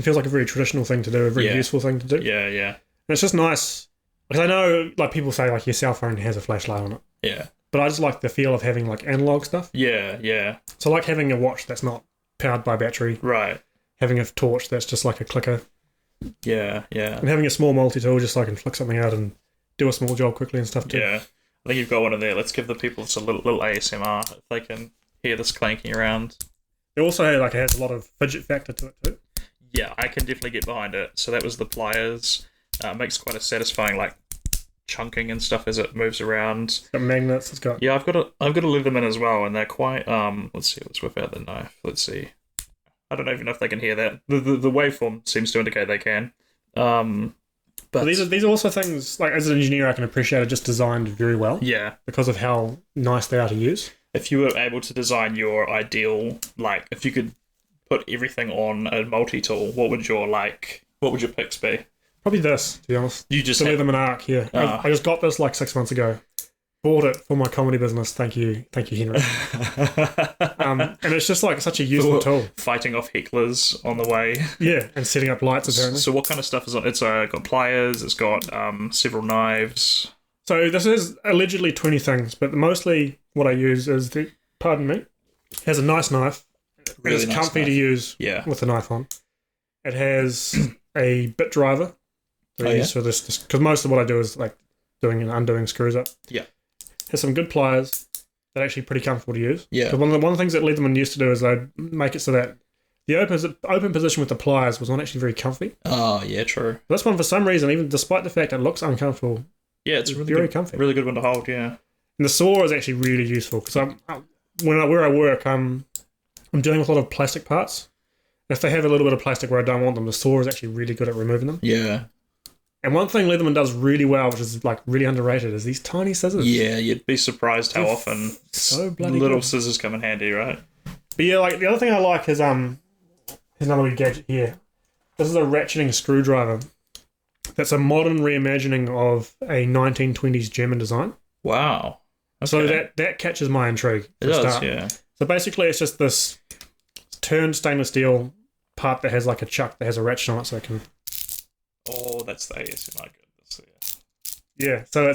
[SPEAKER 3] feels like a very traditional thing to do, a very useful thing to do.
[SPEAKER 2] Yeah.
[SPEAKER 3] And it's just nice, because I know like people say like your cell phone has a flashlight on it.
[SPEAKER 2] Yeah.
[SPEAKER 3] But I just like the feel of having like analog stuff.
[SPEAKER 2] Yeah.
[SPEAKER 3] So I like having a watch that's not powered by battery.
[SPEAKER 2] Right.
[SPEAKER 3] Having a torch that's just like a clicker.
[SPEAKER 2] Yeah.
[SPEAKER 3] And having a small multi-tool just so I can flick something out and do a small job quickly and stuff too.
[SPEAKER 2] Yeah. I think you've got one in there. Let's give the people just a little ASMR if they can hear this clanking around.
[SPEAKER 3] It also has a lot of fidget factor to it too.
[SPEAKER 2] Yeah, I can definitely get behind it. So that was the pliers. Makes quite a satisfying like chunking and stuff as it moves around.
[SPEAKER 3] It's got magnets. It's got...
[SPEAKER 2] Yeah, I've got a Leatherman as well, and they're quite let's see, let's whip out the knife. Let's see. I don't even know if they can hear that. The waveform seems to indicate they can. But
[SPEAKER 3] these are also things, like, as an engineer, I can appreciate, are just designed very well.
[SPEAKER 2] Yeah.
[SPEAKER 3] Because of how nice they are to use.
[SPEAKER 2] If you were able to design your ideal, like, if you could put everything on a multi-tool, what would your picks be?
[SPEAKER 3] Probably this, to be honest.
[SPEAKER 2] You just
[SPEAKER 3] the Leatherman Arc here. I just got this like 6 months ago. Bought it for my comedy business. Thank you, Henry. And it's just like such a useful tool.
[SPEAKER 2] Fighting off hecklers on the way.
[SPEAKER 3] Yeah, and setting up lights apparently.
[SPEAKER 2] So what kind of stuff is on? It's got pliers. It's got several knives.
[SPEAKER 3] So this is allegedly 20 things, but mostly what I use is pardon me, has a nice knife.
[SPEAKER 2] Really
[SPEAKER 3] it's
[SPEAKER 2] nice
[SPEAKER 3] comfy
[SPEAKER 2] knife.
[SPEAKER 3] to use with the knife on. It has a bit driver. For this, because most of what I do is like doing and undoing screws up.
[SPEAKER 2] Yeah.
[SPEAKER 3] Has some good pliers that are actually pretty comfortable to use.
[SPEAKER 2] Yeah.
[SPEAKER 3] One of the things that Leatherman used to do is they'd make it so that the open position with the pliers was not actually very comfy.
[SPEAKER 2] Oh, yeah, true.
[SPEAKER 3] This one, for some reason, even despite the fact it looks uncomfortable,
[SPEAKER 2] it's really
[SPEAKER 3] very
[SPEAKER 2] good,
[SPEAKER 3] comfy.
[SPEAKER 2] Really good one to hold, yeah.
[SPEAKER 3] And the saw is actually really useful because where I work, I'm dealing with a lot of plastic parts. And if they have a little bit of plastic where I don't want them, the saw is actually really good at removing them.
[SPEAKER 2] Yeah.
[SPEAKER 3] And one thing Leatherman does really well, which is like really underrated, is these tiny scissors.
[SPEAKER 2] Yeah, you'd be surprised how often
[SPEAKER 3] so bloody
[SPEAKER 2] little
[SPEAKER 3] good.
[SPEAKER 2] scissors come in handy, right?
[SPEAKER 3] But yeah, like the other thing I like is here's another wee gadget here. This is a ratcheting screwdriver. That's a modern reimagining of a 1920s German design.
[SPEAKER 2] Wow. Okay.
[SPEAKER 3] So that catches my intrigue.
[SPEAKER 2] It does, yeah.
[SPEAKER 3] So basically, it's just this turned stainless steel part that has like a chuck that has a ratchet on it, so it can.
[SPEAKER 2] Oh, that's the ASMR goodness.
[SPEAKER 3] Yeah. So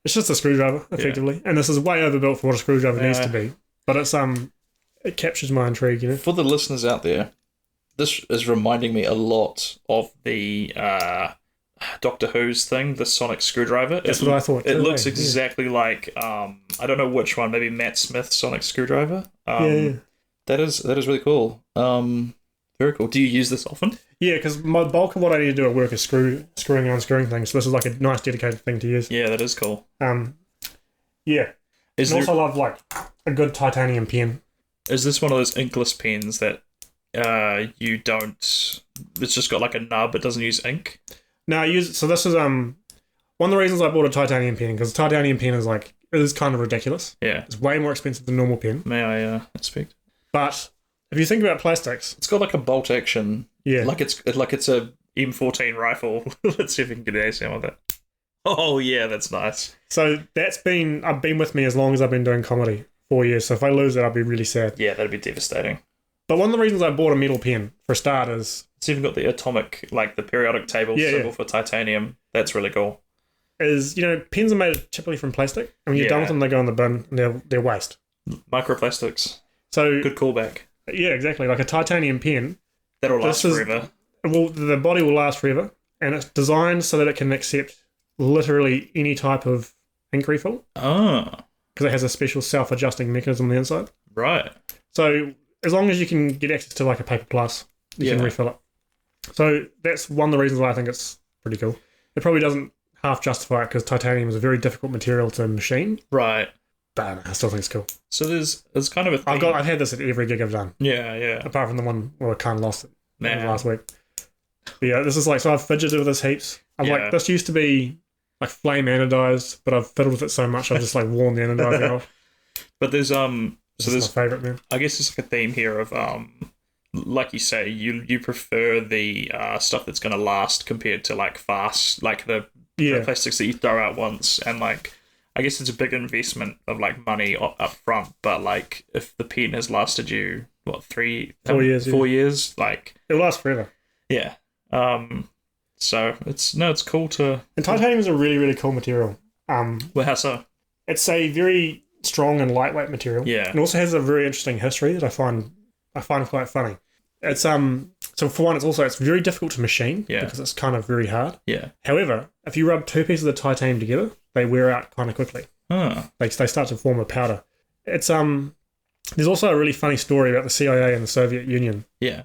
[SPEAKER 3] it's just a screwdriver effectively, and this is way overbuilt for what a screwdriver needs to be. But it captures my intrigue, you know.
[SPEAKER 2] For the listeners out there, this is reminding me a lot of the Doctor Who's thing, the sonic screwdriver.
[SPEAKER 3] That's what I thought.
[SPEAKER 2] It looks exactly like I don't know which one, maybe Matt Smith's sonic screwdriver. That is really cool. Very cool. Do you use this often?
[SPEAKER 3] Yeah, because my bulk of what I need to do at work is screwing and unscrewing things. So this is like a nice dedicated thing to use.
[SPEAKER 2] Yeah, that is cool.
[SPEAKER 3] Yeah. I also love like a good titanium pen.
[SPEAKER 2] Is this one of those inkless pens that you don't? It's just got like a nub. It doesn't use ink.
[SPEAKER 3] No, I use it. So this is one of the reasons I bought a titanium pen, because titanium pen is kind of ridiculous.
[SPEAKER 2] Yeah,
[SPEAKER 3] it's way more expensive than normal pen.
[SPEAKER 2] May I expect?
[SPEAKER 3] But if you think about plastics,
[SPEAKER 2] it's got like a bolt action.
[SPEAKER 3] Yeah,
[SPEAKER 2] like it's a M14 rifle. Let's see if we can get an ASM on that. Oh yeah, that's nice.
[SPEAKER 3] So I've been with me as long as I've been doing comedy 4 years. So if I lose it, I'll be really sad.
[SPEAKER 2] Yeah, that'd be devastating.
[SPEAKER 3] But one of the reasons I bought a metal pen for a start is
[SPEAKER 2] It's even got the atomic, like the periodic table symbol for titanium. That's really cool.
[SPEAKER 3] Pens are made typically from plastic. And when you're done with them, they go in the bin and they're waste.
[SPEAKER 2] Microplastics.
[SPEAKER 3] So
[SPEAKER 2] good callback.
[SPEAKER 3] Yeah, exactly. Like a titanium pen.
[SPEAKER 2] That'll last forever.
[SPEAKER 3] Well, the body will last forever. And it's designed so that it can accept literally any type of ink refill.
[SPEAKER 2] Oh.
[SPEAKER 3] Because it has a special self-adjusting mechanism on the inside.
[SPEAKER 2] Right.
[SPEAKER 3] So as long as you can get access to like a paper plus, you can refill it. So that's one of the reasons why I think it's pretty cool. It probably doesn't half justify it because titanium is a very difficult material to machine.
[SPEAKER 2] Right.
[SPEAKER 3] But I still think it's cool.
[SPEAKER 2] So there's kind of a thing.
[SPEAKER 3] I've had this at every gig I've done.
[SPEAKER 2] Yeah.
[SPEAKER 3] Apart from the one where I kind of lost it last week. But yeah, this is like, so I've fidgeted with this heaps. I'm like, this used to be like flame anodized, but I've fiddled with it so much I've just like worn the anodizing off.
[SPEAKER 2] But there's
[SPEAKER 3] this is my favourite, man.
[SPEAKER 2] I guess it's like a theme here of like you say, you prefer the stuff that's gonna last compared to like fast, like the plastics that you throw out once, and like I guess it's a big investment of like money up front, but like if the pen has lasted you 4 years, 4 years, like
[SPEAKER 3] it'll last forever.
[SPEAKER 2] Yeah. So it's cool to.
[SPEAKER 3] And titanium is a really, really cool material.
[SPEAKER 2] Well, how so?
[SPEAKER 3] It's a very strong and lightweight material.
[SPEAKER 2] Yeah.
[SPEAKER 3] It also has a very interesting history that I find quite funny. It's so for one, it's very difficult to machine because it's kind of very hard.
[SPEAKER 2] Yeah.
[SPEAKER 3] However, if you rub two pieces of titanium together, they wear out kind of quickly. They start to form a powder. It's there's also a really funny story about the CIA and the Soviet Union.
[SPEAKER 2] Yeah.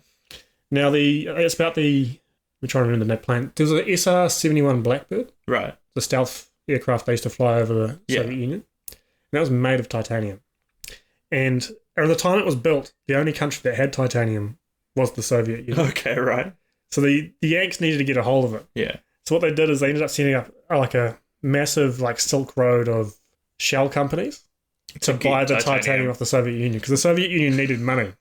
[SPEAKER 3] Now it's about we're trying to remember the net plane. There was an SR-71 Blackbird.
[SPEAKER 2] Right.
[SPEAKER 3] The stealth aircraft they used to fly over the Soviet Union. And that was made of titanium. And at the time it was built, the only country that had titanium was the Soviet Union.
[SPEAKER 2] Okay, right.
[SPEAKER 3] So the Yanks needed to get a hold of it.
[SPEAKER 2] Yeah.
[SPEAKER 3] So what they did is they ended up setting up like a massive like Silk Road of shell companies to buy the titanium off the Soviet Union because the Soviet Union needed money.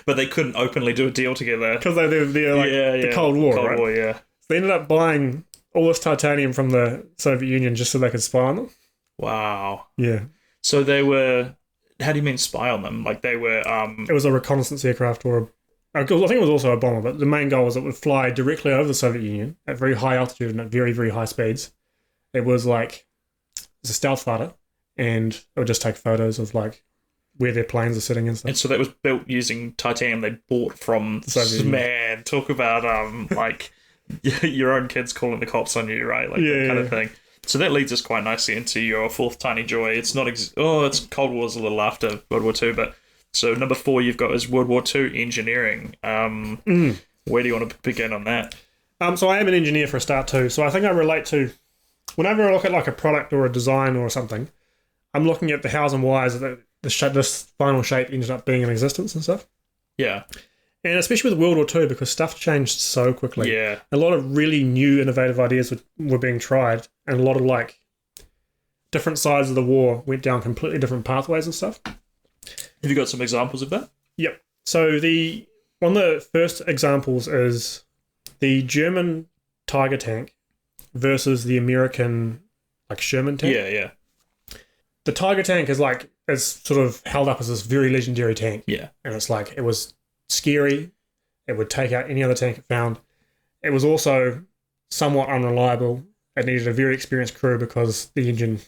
[SPEAKER 2] But they couldn't openly do a deal together.
[SPEAKER 3] Because they're like the Cold War, right?
[SPEAKER 2] Cold War, yeah.
[SPEAKER 3] So they ended up buying all this titanium from the Soviet Union just so they could spy on them.
[SPEAKER 2] Wow.
[SPEAKER 3] Yeah.
[SPEAKER 2] So they were... How do you mean spy on them? Like they were...
[SPEAKER 3] It was a reconnaissance aircraft I think it was also a bomber, but the main goal was it would fly directly over the Soviet Union at very high altitude and at very, very high speeds. It was like... It's a stealth fighter, and it would just take photos of like where their planes are sitting and stuff.
[SPEAKER 2] And so that was built using titanium they bought from the Soviet Union. Man, talk about like your own kids calling the cops on you, right? Like that kind of thing. So that leads us quite nicely into your fourth tiny joy. It's not it's Cold War's a little after World War II, but so number 4 you've got is World War II engineering. Where do you want to begin on that?
[SPEAKER 3] So I am an engineer for a start too. So I think I relate to whenever I look at like a product or a design or something, I'm looking at the hows and whys that this final shape ended up being in existence and stuff.
[SPEAKER 2] Yeah.
[SPEAKER 3] And especially with World War II, because stuff changed so quickly.
[SPEAKER 2] Yeah.
[SPEAKER 3] A lot of really new, innovative ideas were being tried, and a lot of like different sides of the war went down completely different pathways and stuff.
[SPEAKER 2] Have you got some examples of that?
[SPEAKER 3] Yep. So one of the first examples is the German Tiger tank versus the American like Sherman tank.
[SPEAKER 2] Yeah.
[SPEAKER 3] The Tiger tank is sort of held up as this very legendary tank.
[SPEAKER 2] Yeah.
[SPEAKER 3] And it's like, it was scary. It would take out any other tank it found. It was also somewhat unreliable. It needed a very experienced crew because the engine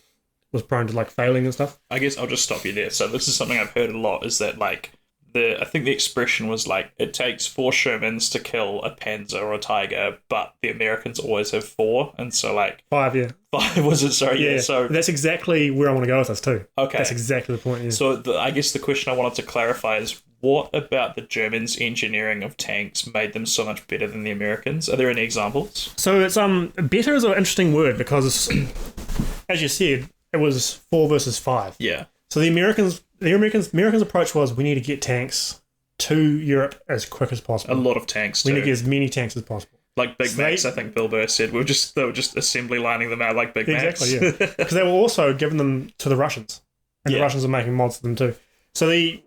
[SPEAKER 3] was prone to like failing and stuff.
[SPEAKER 2] I guess I'll just stop you there. So this is something I've heard a lot, is that like I think the expression was like, it takes 4 Shermans to kill a Panzer or a Tiger, but the Americans always have 4, and so like
[SPEAKER 3] 5, yeah.
[SPEAKER 2] 5 was it? Sorry, yeah. So
[SPEAKER 3] that's exactly where I want to go with this too.
[SPEAKER 2] Okay,
[SPEAKER 3] that's exactly the point. Yeah.
[SPEAKER 2] So I guess the question I wanted to clarify is, what about the Germans' engineering of tanks made them so much better than the Americans? Are there any examples?
[SPEAKER 3] So it's better is an interesting word because, as you said, it was 4 versus 5.
[SPEAKER 2] Yeah.
[SPEAKER 3] So the Americans' approach was, we need to get tanks to Europe as quick as possible.
[SPEAKER 2] A lot of tanks too.
[SPEAKER 3] We need to get as many tanks as possible.
[SPEAKER 2] Like Big Macs, I think Bill Burr said. They were just assembly lining them out like Big Macs.
[SPEAKER 3] Exactly, yeah. Because they were also giving them to the Russians. And the Russians are making mods of them too. So the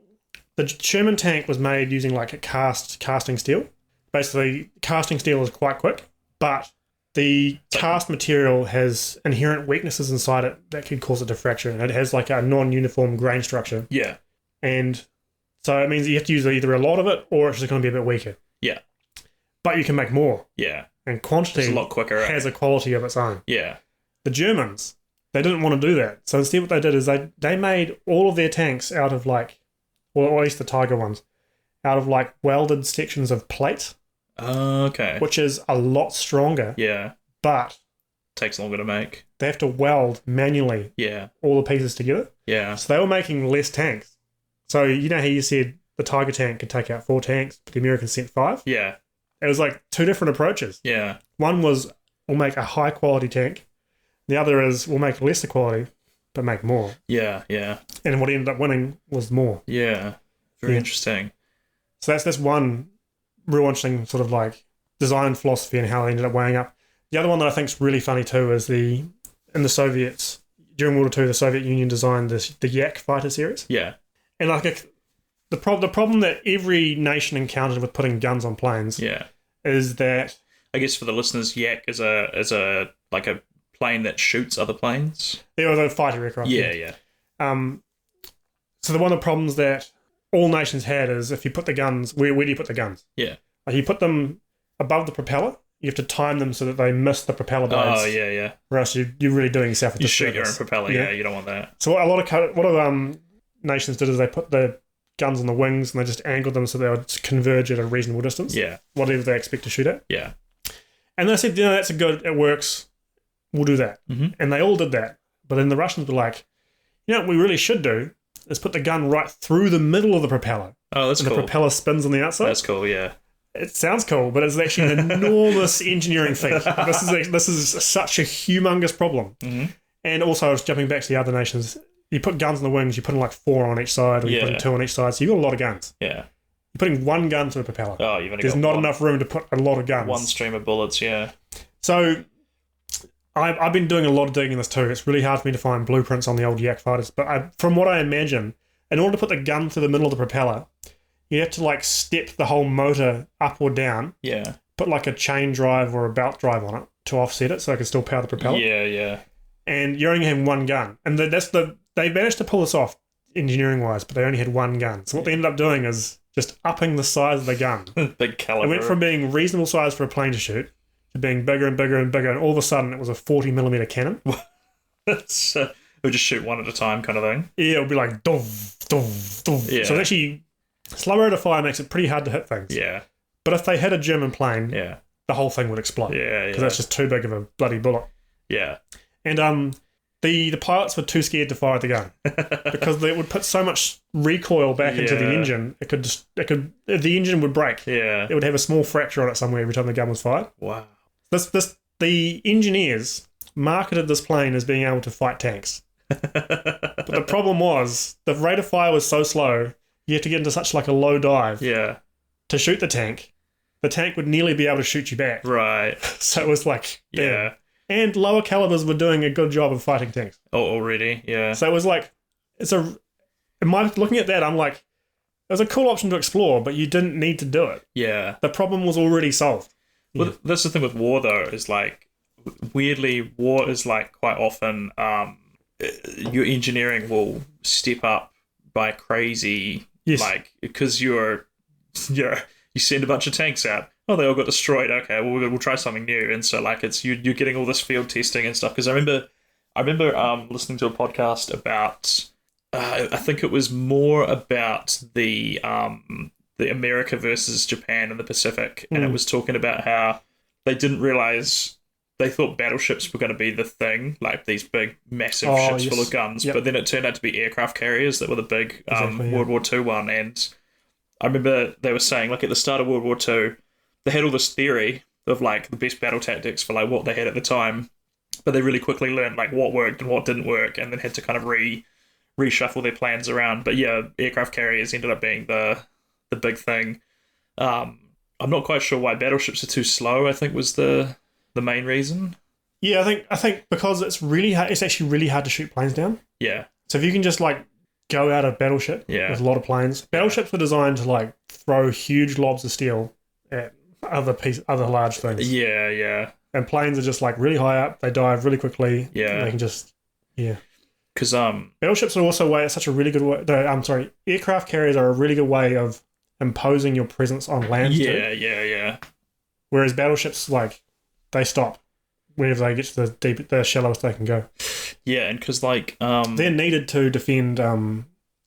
[SPEAKER 3] Sherman tank was made using like a casting steel. Basically, casting steel is quite quick, but the cast material has inherent weaknesses inside it that could cause it to fracture, and it has like a non-uniform grain structure.
[SPEAKER 2] Yeah.
[SPEAKER 3] And so it means you have to use either a lot of it or it's just going to be a bit weaker.
[SPEAKER 2] Yeah.
[SPEAKER 3] But you can make more.
[SPEAKER 2] Yeah.
[SPEAKER 3] And quantity
[SPEAKER 2] It's a lot quicker.
[SPEAKER 3] has a quality of its own.
[SPEAKER 2] Yeah.
[SPEAKER 3] The Germans, they didn't want to do that. So instead what they did is they made all of their tanks out of like, or at least the Tiger ones, out of like welded sections of plate.
[SPEAKER 2] Okay.
[SPEAKER 3] Which is a lot stronger.
[SPEAKER 2] Yeah.
[SPEAKER 3] But
[SPEAKER 2] takes longer to make.
[SPEAKER 3] They have to weld manually all the pieces together.
[SPEAKER 2] Yeah.
[SPEAKER 3] So they were making less tanks. So you know how you said the Tiger tank could take out 4 tanks, but the Americans sent 5?
[SPEAKER 2] Yeah.
[SPEAKER 3] It was like 2 different approaches.
[SPEAKER 2] Yeah.
[SPEAKER 3] One was we'll make a high quality tank. The other is we'll make lesser quality, but make more.
[SPEAKER 2] Yeah, yeah.
[SPEAKER 3] And what ended up winning was more.
[SPEAKER 2] Yeah. Very interesting.
[SPEAKER 3] So that's one real interesting sort of like design philosophy and how they ended up weighing up. The other one that I think is really funny too is in the Soviets, during World War II, the Soviet Union designed the Yak fighter series.
[SPEAKER 2] Yeah.
[SPEAKER 3] And like the problem that every nation encountered with putting guns on planes is that...
[SPEAKER 2] I guess for the listeners, Yak is a like a plane that shoots other planes.
[SPEAKER 3] They were the fighter aircraft.
[SPEAKER 2] Yeah, yeah.
[SPEAKER 3] So one of the problems that all nations had is if you put the guns, where do you put the guns?
[SPEAKER 2] Yeah.
[SPEAKER 3] Like you put them above the propeller, you have to time them so that they miss the propeller blades.
[SPEAKER 2] Oh, yeah, yeah.
[SPEAKER 3] Or else you're really doing yourself a disservice.
[SPEAKER 2] You shoot your own propeller, yeah, you don't want that.
[SPEAKER 3] So what a lot of nations did is they put the guns on the wings and they just angled them so they would converge at a reasonable distance.
[SPEAKER 2] Yeah.
[SPEAKER 3] Whatever they expect to shoot at.
[SPEAKER 2] Yeah.
[SPEAKER 3] And they said, that's a good, it works, we'll do that.
[SPEAKER 2] Mm-hmm.
[SPEAKER 3] And they all did that. But then the Russians were like, what we really should do is put the gun right through the middle of the propeller.
[SPEAKER 2] Oh, that's cool.
[SPEAKER 3] And the propeller spins on the outside.
[SPEAKER 2] That's cool, yeah.
[SPEAKER 3] It sounds cool, but it's actually an enormous engineering feat. This is such a humongous problem.
[SPEAKER 2] Mm-hmm.
[SPEAKER 3] And also, I was jumping back to the other nations. You put guns on the wings, you put in like 4 on each side, or you put in 2 on each side, so you've got a lot of guns.
[SPEAKER 2] Yeah.
[SPEAKER 3] You're putting 1 gun to the propeller.
[SPEAKER 2] Oh, you've only
[SPEAKER 3] There's
[SPEAKER 2] got
[SPEAKER 3] not enough room to put a lot of guns.
[SPEAKER 2] 1 stream of bullets, yeah.
[SPEAKER 3] So I've been doing a lot of digging in this too. It's really hard for me to find blueprints on the old Yak fighters, but from what I imagine, in order to put the gun through the middle of the propeller, you have to like step the whole motor up or down.
[SPEAKER 2] Yeah.
[SPEAKER 3] Put like a chain drive or a belt drive on it to offset it so it can still power the propeller.
[SPEAKER 2] Yeah, yeah. And
[SPEAKER 3] you're only having 1 gun. And they managed to pull this off engineering wise, but they only had 1 gun. So what they ended up doing is just upping the size of the gun.
[SPEAKER 2] Big caliber.
[SPEAKER 3] It went from being reasonable size for a plane to shoot to being bigger and bigger and bigger, and all of a sudden it was a 40mm cannon.
[SPEAKER 2] It would just shoot 1 at a time kind of thing.
[SPEAKER 3] Yeah, it would be like dov, dov, dov.
[SPEAKER 2] Yeah.
[SPEAKER 3] So it's actually slow rate of fire makes it pretty hard to hit things.
[SPEAKER 2] Yeah.
[SPEAKER 3] But if they hit a German plane, the whole thing would explode.
[SPEAKER 2] Yeah,
[SPEAKER 3] because that's just too big of a bloody bullet.
[SPEAKER 2] Yeah.
[SPEAKER 3] And the pilots were too scared to fire the gun because they would put so much recoil back into the engine. The engine would break.
[SPEAKER 2] Yeah.
[SPEAKER 3] It would have a small fracture on it somewhere every time the gun was fired.
[SPEAKER 2] Wow.
[SPEAKER 3] The engineers marketed this plane as being able to fight tanks. But the problem was the rate of fire was so slow, you had to get into such like a low dive to shoot the tank. The tank would nearly be able to shoot you back.
[SPEAKER 2] Right.
[SPEAKER 3] So it was like, damn. And lower calibers were doing a good job of fighting tanks.
[SPEAKER 2] Oh, already? Yeah.
[SPEAKER 3] So it was like, looking at that, I'm like, it was a cool option to explore, but you didn't need to do it.
[SPEAKER 2] Yeah.
[SPEAKER 3] The problem was already solved.
[SPEAKER 2] Well, that's the thing with war, though, is like, weirdly, war is like quite often your engineering will step up by crazy, like, because you send a bunch of tanks out. Oh, they all got destroyed. Okay, well, we'll try something new. And so, like, it's you're getting all this field testing and stuff. Because I remember listening to a podcast about, I think it was more about the America versus Japan in the Pacific, and it was talking about how they didn't realize. They thought battleships were going to be the thing, like these big, massive ships full of guns. But then it turned out to be aircraft carriers that were the big World War II one. And I remember they were saying, like, at the start of World War II, they had all this theory of, like, the best battle tactics for, like, what they had at the time. But they really quickly learned, like, what worked and what didn't work, and then had to kind of reshuffle their plans around. But, yeah, aircraft carriers ended up being the big thing. I'm not quite sure why battleships are too slow, I think was the main reason.
[SPEAKER 3] Yeah, I think because it's really hard, it's actually really hard to shoot planes down.
[SPEAKER 2] Yeah.
[SPEAKER 3] So if you can just like go out a battleship with a lot of planes, battleships were designed to like throw huge lobs of steel at other large things.
[SPEAKER 2] Yeah, yeah.
[SPEAKER 3] And planes are just like really high up. They dive really quickly.
[SPEAKER 2] Yeah.
[SPEAKER 3] They can just, yeah.
[SPEAKER 2] Because
[SPEAKER 3] Battleships are also such a really good way. Aircraft carriers are a really good way of imposing your presence on land.
[SPEAKER 2] yeah.
[SPEAKER 3] Whereas battleships, like, they stop whenever they get to the shallowest they can go.
[SPEAKER 2] Yeah, and because
[SPEAKER 3] they're needed to defend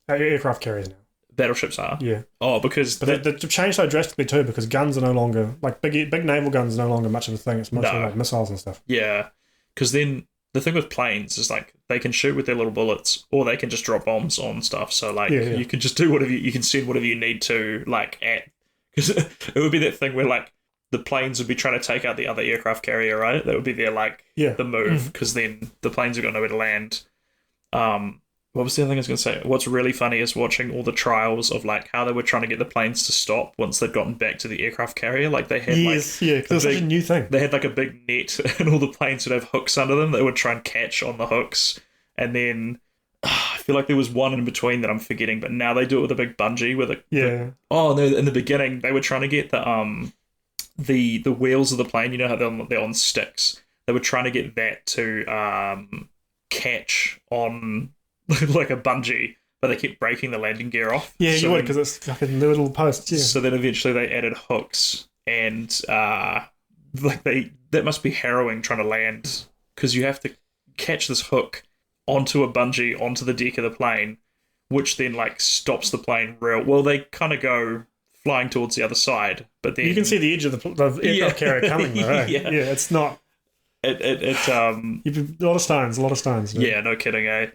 [SPEAKER 3] aircraft carriers now.
[SPEAKER 2] Battleships are.
[SPEAKER 3] Yeah.
[SPEAKER 2] Oh, because
[SPEAKER 3] But they've changed so drastically too, because guns are no longer like big naval guns are no longer much of a thing. It's mostly like missiles and stuff.
[SPEAKER 2] Yeah, because then the thing with planes is like they can shoot with their little bullets, or they can just drop bombs on stuff. So like you can just do whatever you can send whatever you need to like at, because it would be that thing where like the planes would be trying to take out the other aircraft carrier, right? That would be their the move, because then the planes have got nowhere to land. What was the other thing I was going to say? What's really funny is watching all the trials of like how they were trying to get the planes to stop once they'd gotten back to the aircraft carrier. Like they had
[SPEAKER 3] because it was such a new thing.
[SPEAKER 2] They had like a big net, and all the planes would have hooks under them. They would try and catch on the hooks, and then I feel like there was one in between that I'm forgetting. But now they do it with a big bungee with in the beginning they were trying to get the wheels of the plane. You know how they're on sticks. They were trying to get that to catch on like a bungee, but they kept breaking the landing gear off. Yeah,
[SPEAKER 3] you would, because it's like a little post. Yeah.
[SPEAKER 2] So then eventually they added hooks, and that must be harrowing trying to land, because you have to catch this hook onto a bungee onto the deck of the plane, which then like stops the plane real well. They kind of go flying towards the other side, but then
[SPEAKER 3] you can see the edge of the aircraft carrier coming. Right?
[SPEAKER 2] Yeah,
[SPEAKER 3] it's not.
[SPEAKER 2] A
[SPEAKER 3] lot of stones.
[SPEAKER 2] Yeah, no kidding, eh?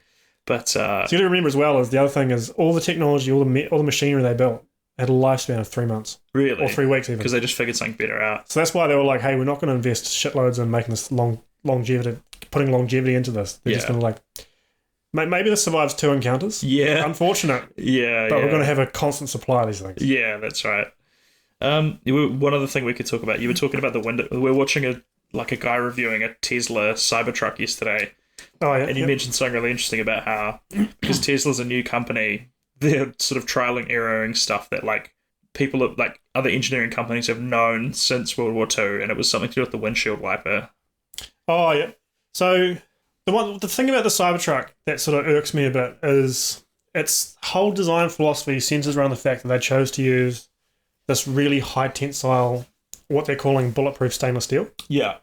[SPEAKER 2] But
[SPEAKER 3] so you got to remember as well, is the other thing is all the technology, all the machinery they built had a lifespan of 3 months.
[SPEAKER 2] Really?
[SPEAKER 3] Or 3 weeks even.
[SPEAKER 2] Because they just figured something better out.
[SPEAKER 3] So that's why they were like, hey, we're not going to invest shitloads in making this putting longevity into this. They're just going to like, maybe this survives 2 encounters.
[SPEAKER 2] Yeah.
[SPEAKER 3] Unfortunate.
[SPEAKER 2] Yeah,
[SPEAKER 3] But we're going to have a constant supply of these things.
[SPEAKER 2] Yeah, that's right. One other thing we could talk about, you were talking about the window. We're watching a guy reviewing a Tesla Cybertruck yesterday.
[SPEAKER 3] Oh, yeah,
[SPEAKER 2] and you mentioned something really interesting about how, because Tesla's a new company, they're sort of trialing, erroring stuff that like people at like other engineering companies have known since World War II, and it was something to do with the windshield wiper.
[SPEAKER 3] Oh yeah. So the thing about the Cybertruck that sort of irks me a bit is its whole design philosophy centers around the fact that they chose to use this really high tensile, what they're calling bulletproof stainless steel.
[SPEAKER 2] Yeah.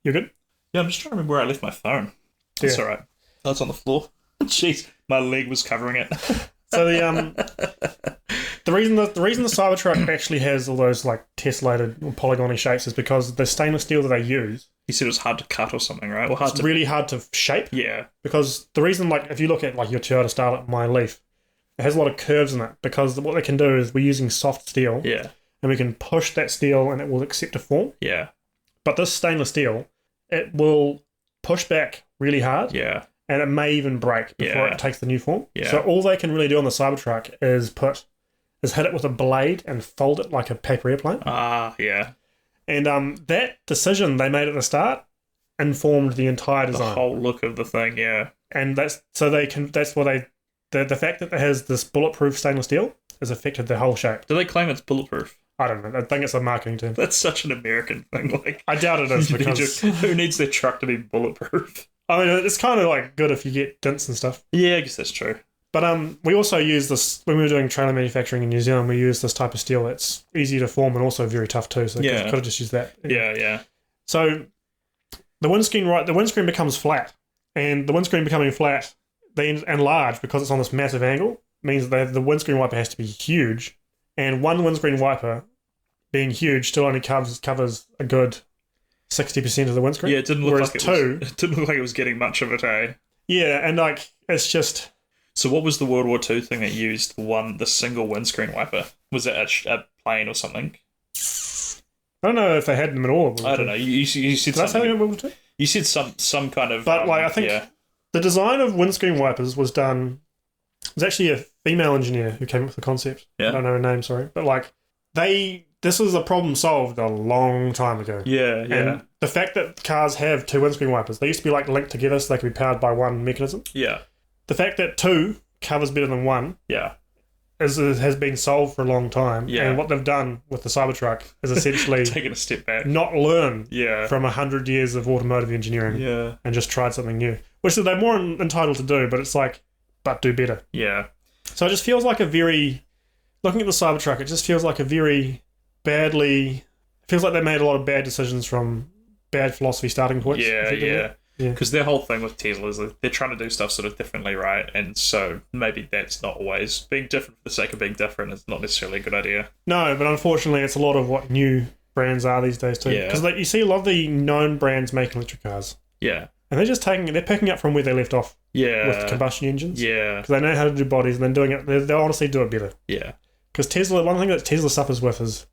[SPEAKER 3] You're good?
[SPEAKER 2] Yeah, I'm just trying to remember where I left my phone. That's all right. That's on the floor. Jeez, my leg was covering it.
[SPEAKER 3] So the reason the Cybertruck actually has all those like tessellated or polygony shapes is because the stainless steel that they use.
[SPEAKER 2] You said it was hard to cut or something, right? Or
[SPEAKER 3] really hard to shape.
[SPEAKER 2] Yeah.
[SPEAKER 3] Because the reason, like, if you look at like your Toyota Starlet, my Leaf, it has a lot of curves in it, because what they can do is we're using soft steel.
[SPEAKER 2] Yeah.
[SPEAKER 3] And we can push that steel and it will accept a form.
[SPEAKER 2] Yeah.
[SPEAKER 3] But this stainless steel, it will push back really hard.
[SPEAKER 2] Yeah.
[SPEAKER 3] And it may even break before it takes the new form.
[SPEAKER 2] Yeah.
[SPEAKER 3] So all they can really do on the Cybertruck is hit it with a blade and fold it like a paper airplane.
[SPEAKER 2] Ah, yeah.
[SPEAKER 3] And that decision they made at the start informed the entire design.
[SPEAKER 2] The whole look of the thing, yeah.
[SPEAKER 3] And the fact that it has this bulletproof stainless steel has affected the whole shape.
[SPEAKER 2] Do they claim it's bulletproof?
[SPEAKER 3] I don't know. I think it's a marketing term.
[SPEAKER 2] That's such an American thing. Like,
[SPEAKER 3] I doubt it is, because
[SPEAKER 2] who needs their truck to be bulletproof?
[SPEAKER 3] I mean, it's kind of like good if you get dents and stuff.
[SPEAKER 2] Yeah, I guess that's true.
[SPEAKER 3] But we also use this when we were doing trailer manufacturing in New Zealand. We use this type of steel that's easy to form and also very tough too. So could have just used that.
[SPEAKER 2] Yeah.
[SPEAKER 3] So the windscreen becomes flat, and the windscreen becoming flat, and large because it's on this massive angle, means that the windscreen wiper has to be huge, and one windscreen wiper being huge still only covers a good 60% of the windscreen.
[SPEAKER 2] Yeah, it didn't look like it was getting much of it, eh? Yeah,
[SPEAKER 3] and like it's just.
[SPEAKER 2] So what was the World War II thing that used the single windscreen wiper? Was it a plane or something?
[SPEAKER 3] I don't know if they had them at all.
[SPEAKER 2] I don't know. You said something.
[SPEAKER 3] Did I say World War II?
[SPEAKER 2] You said some kind of.
[SPEAKER 3] But I think the design of windscreen wipers was done. It was actually a female engineer who came up with the concept.
[SPEAKER 2] Yeah.
[SPEAKER 3] I don't know her name, sorry, but this was a problem solved a long time ago.
[SPEAKER 2] Yeah.
[SPEAKER 3] And the fact that cars have 2 windscreen wipers, they used to be like linked together so they could be powered by one mechanism.
[SPEAKER 2] Yeah.
[SPEAKER 3] The fact that 2 covers better than 1.
[SPEAKER 2] Yeah.
[SPEAKER 3] has been solved for a long time.
[SPEAKER 2] Yeah.
[SPEAKER 3] And what they've done with the Cybertruck is essentially
[SPEAKER 2] taking a step back.
[SPEAKER 3] not learn
[SPEAKER 2] Yeah.
[SPEAKER 3] from 100 years of automotive engineering
[SPEAKER 2] Yeah.
[SPEAKER 3] and just tried something new, which they're more entitled to do, but it's like, but do better.
[SPEAKER 2] Yeah.
[SPEAKER 3] So it just feels like looking at the Cybertruck, it just feels like it feels like they made a lot of bad decisions from bad philosophy starting points.
[SPEAKER 2] Yeah.
[SPEAKER 3] Yeah.
[SPEAKER 2] Because their whole thing with Tesla is that they're trying to do stuff sort of differently, right? And so maybe that's not always being different for the sake of being different is not necessarily a good idea.
[SPEAKER 3] No, but unfortunately, it's a lot of what new brands are these days too.
[SPEAKER 2] Yeah.
[SPEAKER 3] Because you see a lot of the known brands making electric cars,
[SPEAKER 2] Yeah.
[SPEAKER 3] and they're picking up from where they left off
[SPEAKER 2] Yeah.
[SPEAKER 3] with combustion engines.
[SPEAKER 2] Yeah.
[SPEAKER 3] Because they know how to do bodies, and then doing it, they honestly do it better.
[SPEAKER 2] Yeah.
[SPEAKER 3] Because one thing that Tesla suffers with is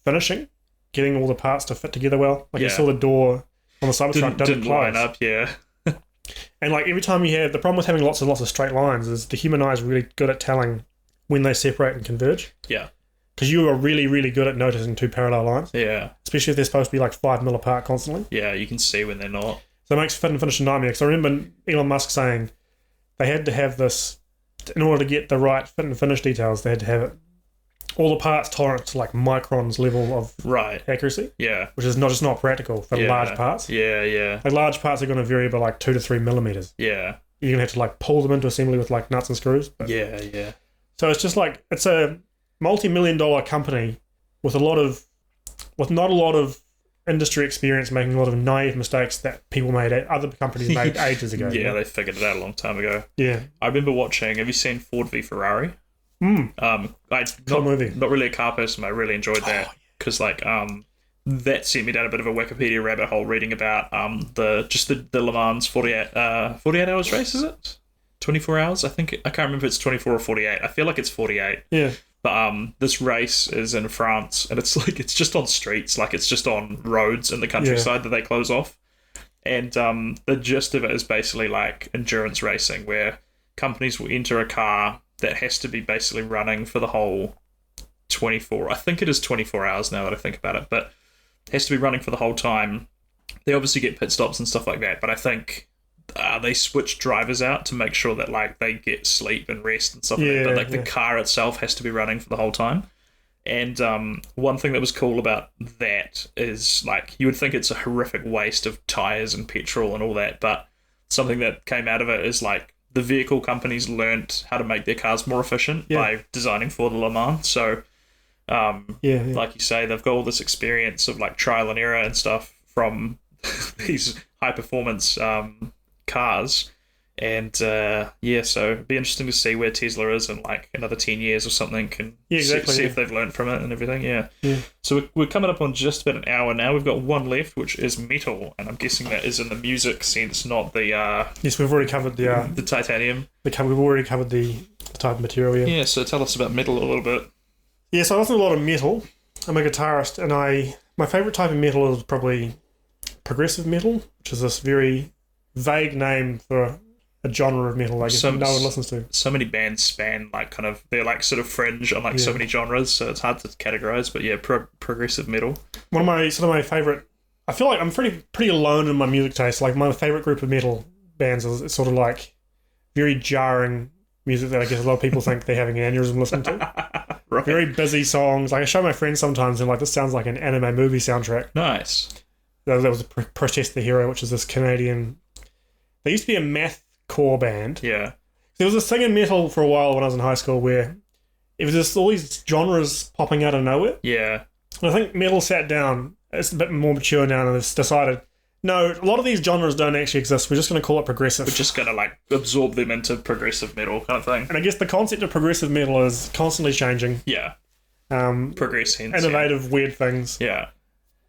[SPEAKER 3] finishing, getting all the parts to fit together well. Like you saw the door on the Cybertruck didn't
[SPEAKER 2] line
[SPEAKER 3] close.
[SPEAKER 2] up, yeah.
[SPEAKER 3] And like every time the problem with having lots of straight lines is the human eye is really good at telling when they separate and converge.
[SPEAKER 2] Yeah.
[SPEAKER 3] Because you are really, really good at noticing two parallel lines,
[SPEAKER 2] Yeah.
[SPEAKER 3] especially if they're supposed to be like 5 mil apart constantly.
[SPEAKER 2] Yeah, you can see when they're not.
[SPEAKER 3] So it makes fit and finish a nightmare. Because I remember Elon Musk saying they had to have this, in order to get the right fit and finish details, they had to have it, all the parts tolerant to like microns level of
[SPEAKER 2] Right.
[SPEAKER 3] accuracy,
[SPEAKER 2] Yeah.
[SPEAKER 3] which is just not practical for large parts.
[SPEAKER 2] Yeah, yeah.
[SPEAKER 3] Like large parts are going to vary by like 2 to 3 millimeters.
[SPEAKER 2] Yeah.
[SPEAKER 3] You're going to have to like pull them into assembly with like nuts and screws. But,
[SPEAKER 2] Yeah, yeah.
[SPEAKER 3] so it's just like, it's a multi-million-dollar company with not a lot of industry experience, making a lot of naive mistakes that other companies made ages ago.
[SPEAKER 2] Yeah, they figured it out a long time ago.
[SPEAKER 3] Yeah.
[SPEAKER 2] I remember watching, have you seen Ford v Ferrari?
[SPEAKER 3] Cool movie.
[SPEAKER 2] Not really a car person, but I really enjoyed that because that sent me down a bit of a Wikipedia rabbit hole reading about the Le Mans 48 hours race, is it? 24 hours? I can't remember if it's 24 or 48. I feel like it's 48.
[SPEAKER 3] Yeah.
[SPEAKER 2] But this race is in France and it's just on streets, like it's just on roads in the countryside that they close off. And the gist of it is basically like endurance racing where companies will enter a car that has to be basically running for the whole 24. I think it is 24 hours now that I think about it, but it has to be running for the whole time. They obviously get pit stops and stuff like that, but I think they switch drivers out to make sure that like they get sleep and rest and stuff like that. But like the car itself has to be running for the whole time. And one thing that was cool about that is like you would think it's a horrific waste of tires and petrol and all that, but something that came out of it is like the vehicle companies learnt how to make their cars more efficient by designing for the Le Mans. So, like you say, they've got all this experience of like trial and error and stuff from these high performance cars. And so it'd be interesting to see where Tesla is in like another 10 years or something and see if they've learned from it and everything. Yeah. So we're coming up on just about an hour now. We've got one left, which is metal, and I'm guessing that is in the music sense, not the
[SPEAKER 3] yes, we've already covered the
[SPEAKER 2] titanium.
[SPEAKER 3] We've already covered the type of material.
[SPEAKER 2] Yeah. So tell us about metal a little bit.
[SPEAKER 3] Yeah, so I listen to a lot of metal. I'm a guitarist, and my favorite type of metal is probably progressive metal, which is this very vague name for a genre of metal I guess no one listens to. So many bands span like kind of, they're like sort of fringe on like so many genres, so it's hard to categorize, but yeah, progressive metal. One of my favorite, I feel like I'm pretty alone in my music taste. Like my favorite group of metal bands is sort of like very jarring music that I guess a lot of people think they're having an aneurysm listening to. Right. Very busy songs. Like I show my friends sometimes and like, this sounds like an anime movie soundtrack. Nice. There was a Protest the Hero, which is this Canadian, they used to be a math core band. Yeah. There was this thing in metal for a while when I was in high school where it was just all these genres popping out of nowhere. Yeah. And I think metal sat down, it's a bit more mature now, and it's decided, no, a lot of these genres don't actually exist. We're just going to call it progressive. We're just going to like absorb them into progressive metal kind of thing. And I guess the concept of progressive metal is constantly changing. Yeah. Progressing. Innovative, weird things. Yeah.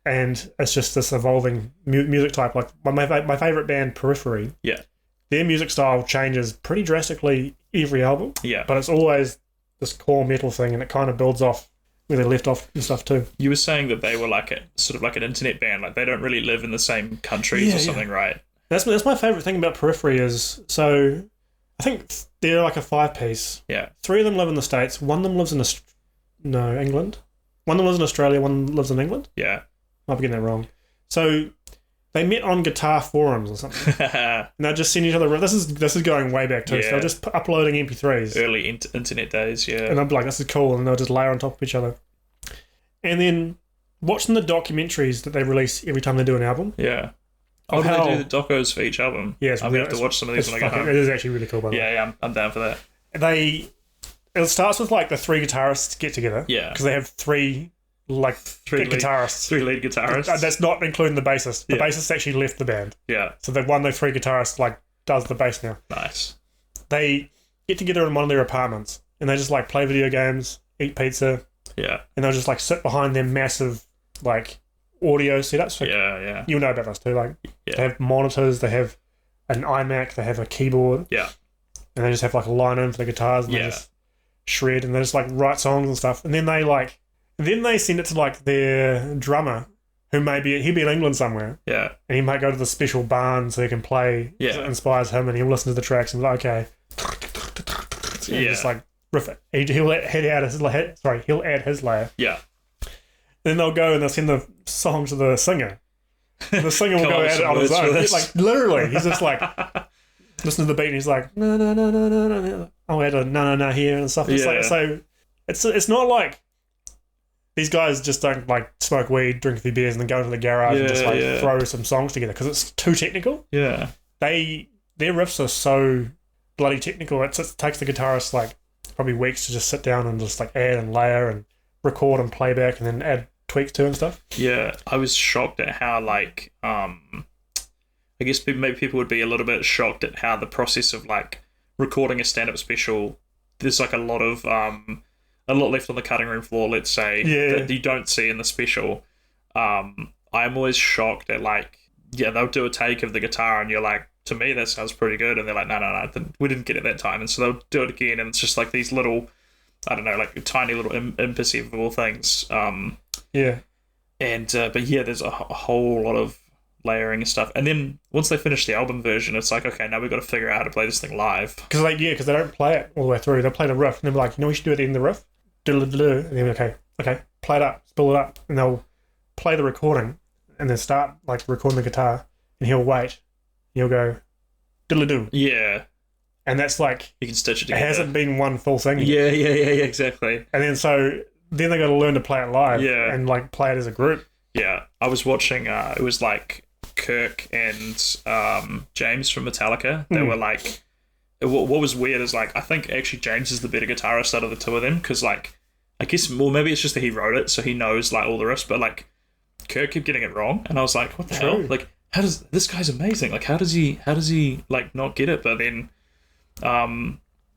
[SPEAKER 3] And it's just this evolving music type. Like my favorite band, Periphery. Yeah. Their music style changes pretty drastically every album. Yeah. But it's always this core metal thing, and it kind of builds off where they left off and stuff too. You were saying that they were like sort of like an internet band, like they don't really live in the same countries or something, right? That's my favourite thing about Periphery is, so I think they're like a 5-piece. Yeah. 3 of them live in the States. One of them lives in England. One of them lives in Australia. One lives in England. Yeah. Might be getting that wrong. So They met on guitar forums or something. And they'll just send each other. This is going way back too.
[SPEAKER 2] Yeah.
[SPEAKER 3] So they're just uploading MP3s.
[SPEAKER 2] Early internet days, yeah.
[SPEAKER 3] And I'll be like, this is cool. And they'll just layer on top of each other. And then watching the documentaries that they release every time they do an album.
[SPEAKER 2] Yeah. Oh, do they do the docos for each album?
[SPEAKER 3] Yeah,
[SPEAKER 2] I'm going to have to watch some of these when I get home.
[SPEAKER 3] It is actually really cool, by the way.
[SPEAKER 2] Yeah, I'm down for that.
[SPEAKER 3] It starts with like the three guitarists get together.
[SPEAKER 2] Yeah.
[SPEAKER 3] Because they have three guitarists.
[SPEAKER 2] Three lead guitarists.
[SPEAKER 3] That's not including the bassist. The
[SPEAKER 2] Yeah.
[SPEAKER 3] bassist actually left the band.
[SPEAKER 2] Yeah.
[SPEAKER 3] So one of the three guitarists like does the bass now.
[SPEAKER 2] Nice.
[SPEAKER 3] They get together in one of their apartments and they just like play video games, eat pizza,
[SPEAKER 2] Yeah.
[SPEAKER 3] and they'll just like sit behind their massive like audio setups. Like,
[SPEAKER 2] Yeah.
[SPEAKER 3] you'll know about this too. Like
[SPEAKER 2] Yeah.
[SPEAKER 3] they have monitors, they have an iMac, they have a keyboard.
[SPEAKER 2] Yeah.
[SPEAKER 3] And they just have like a line in for the guitars and they just shred and they just like write songs and stuff. And then they send it to like their drummer who he'll be in England somewhere.
[SPEAKER 2] Yeah.
[SPEAKER 3] And he might go to the special barn so he can play.
[SPEAKER 2] Yeah.
[SPEAKER 3] It inspires him and he'll listen to the tracks and be like, okay. And just like riff it. He'll add his layer.
[SPEAKER 2] Yeah.
[SPEAKER 3] Then they'll go and they'll send the song to the singer. And the singer will go add it on his own. Like literally, he's just like listen to the beat and he's like, no, no, no, no, no, no. I'll add a no here and stuff. It's like, so it's not like these guys just don't like smoke weed, drink a few beers, and then go into the garage and just like throw some songs together because it's too technical.
[SPEAKER 2] Yeah.
[SPEAKER 3] Their riffs are so bloody technical. It takes the guitarist like probably weeks to just sit down and just like add and layer and record and play back and then add tweaks to and stuff.
[SPEAKER 2] Yeah, I was shocked at how like I guess maybe people would be a little bit shocked at how the process of like recording a stand-up special, there's like a lot left on the cutting room floor, let's say, that you don't see in the special. I'm always shocked at like, they'll do a take of the guitar and you're like, to me that sounds pretty good, and they're like, no, we didn't get it that time, and so they'll do it again, and it's just like these little, I don't know, like tiny little imperceivable things. But there's a whole lot of layering and stuff, and then once they finish the album version, it's like, okay, now we've got to figure out how to play this thing live.
[SPEAKER 3] Because they don't play it all the way through. They play the riff, and they're like, we should do it at the end of the riff. And then okay, play it up, spill it up, and they'll play the recording, and then start like recording the guitar, and he'll wait. He'll go diddle-doo.
[SPEAKER 2] Yeah.
[SPEAKER 3] And that's like,
[SPEAKER 2] you can stitch it together.
[SPEAKER 3] It hasn't been one full thing yet.
[SPEAKER 2] Yeah, exactly.
[SPEAKER 3] And then then they got to learn to play it live and like play it as a group.
[SPEAKER 2] Yeah. I was watching, it was like Kirk and James from Metallica. They were like, what was weird is like, I think actually James is the better guitarist out of the two of them, because like, I guess, well, maybe it's just that he wrote it, so he knows like all the riffs, but like Kirk kept getting it wrong, and I was like, what the hell? Like, how does this guy's amazing? Like, how does he like not get it? But then,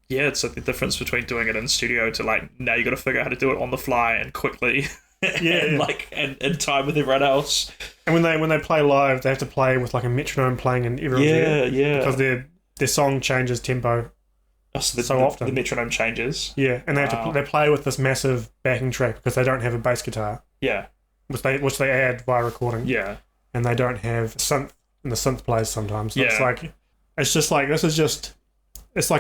[SPEAKER 2] it's like the difference between doing it in studio to like now you got to figure out how to do it on the fly and quickly, like and in time with everyone else. And
[SPEAKER 3] when they play live, they have to play with like a metronome playing in everyone's ear, because their song changes tempo. So often
[SPEAKER 2] the metronome changes.
[SPEAKER 3] Yeah, and they play with this massive backing track because they don't have a bass guitar.
[SPEAKER 2] Yeah,
[SPEAKER 3] which they add via recording.
[SPEAKER 2] Yeah.
[SPEAKER 3] And they don't have synth, and the synth plays sometimes. So it's like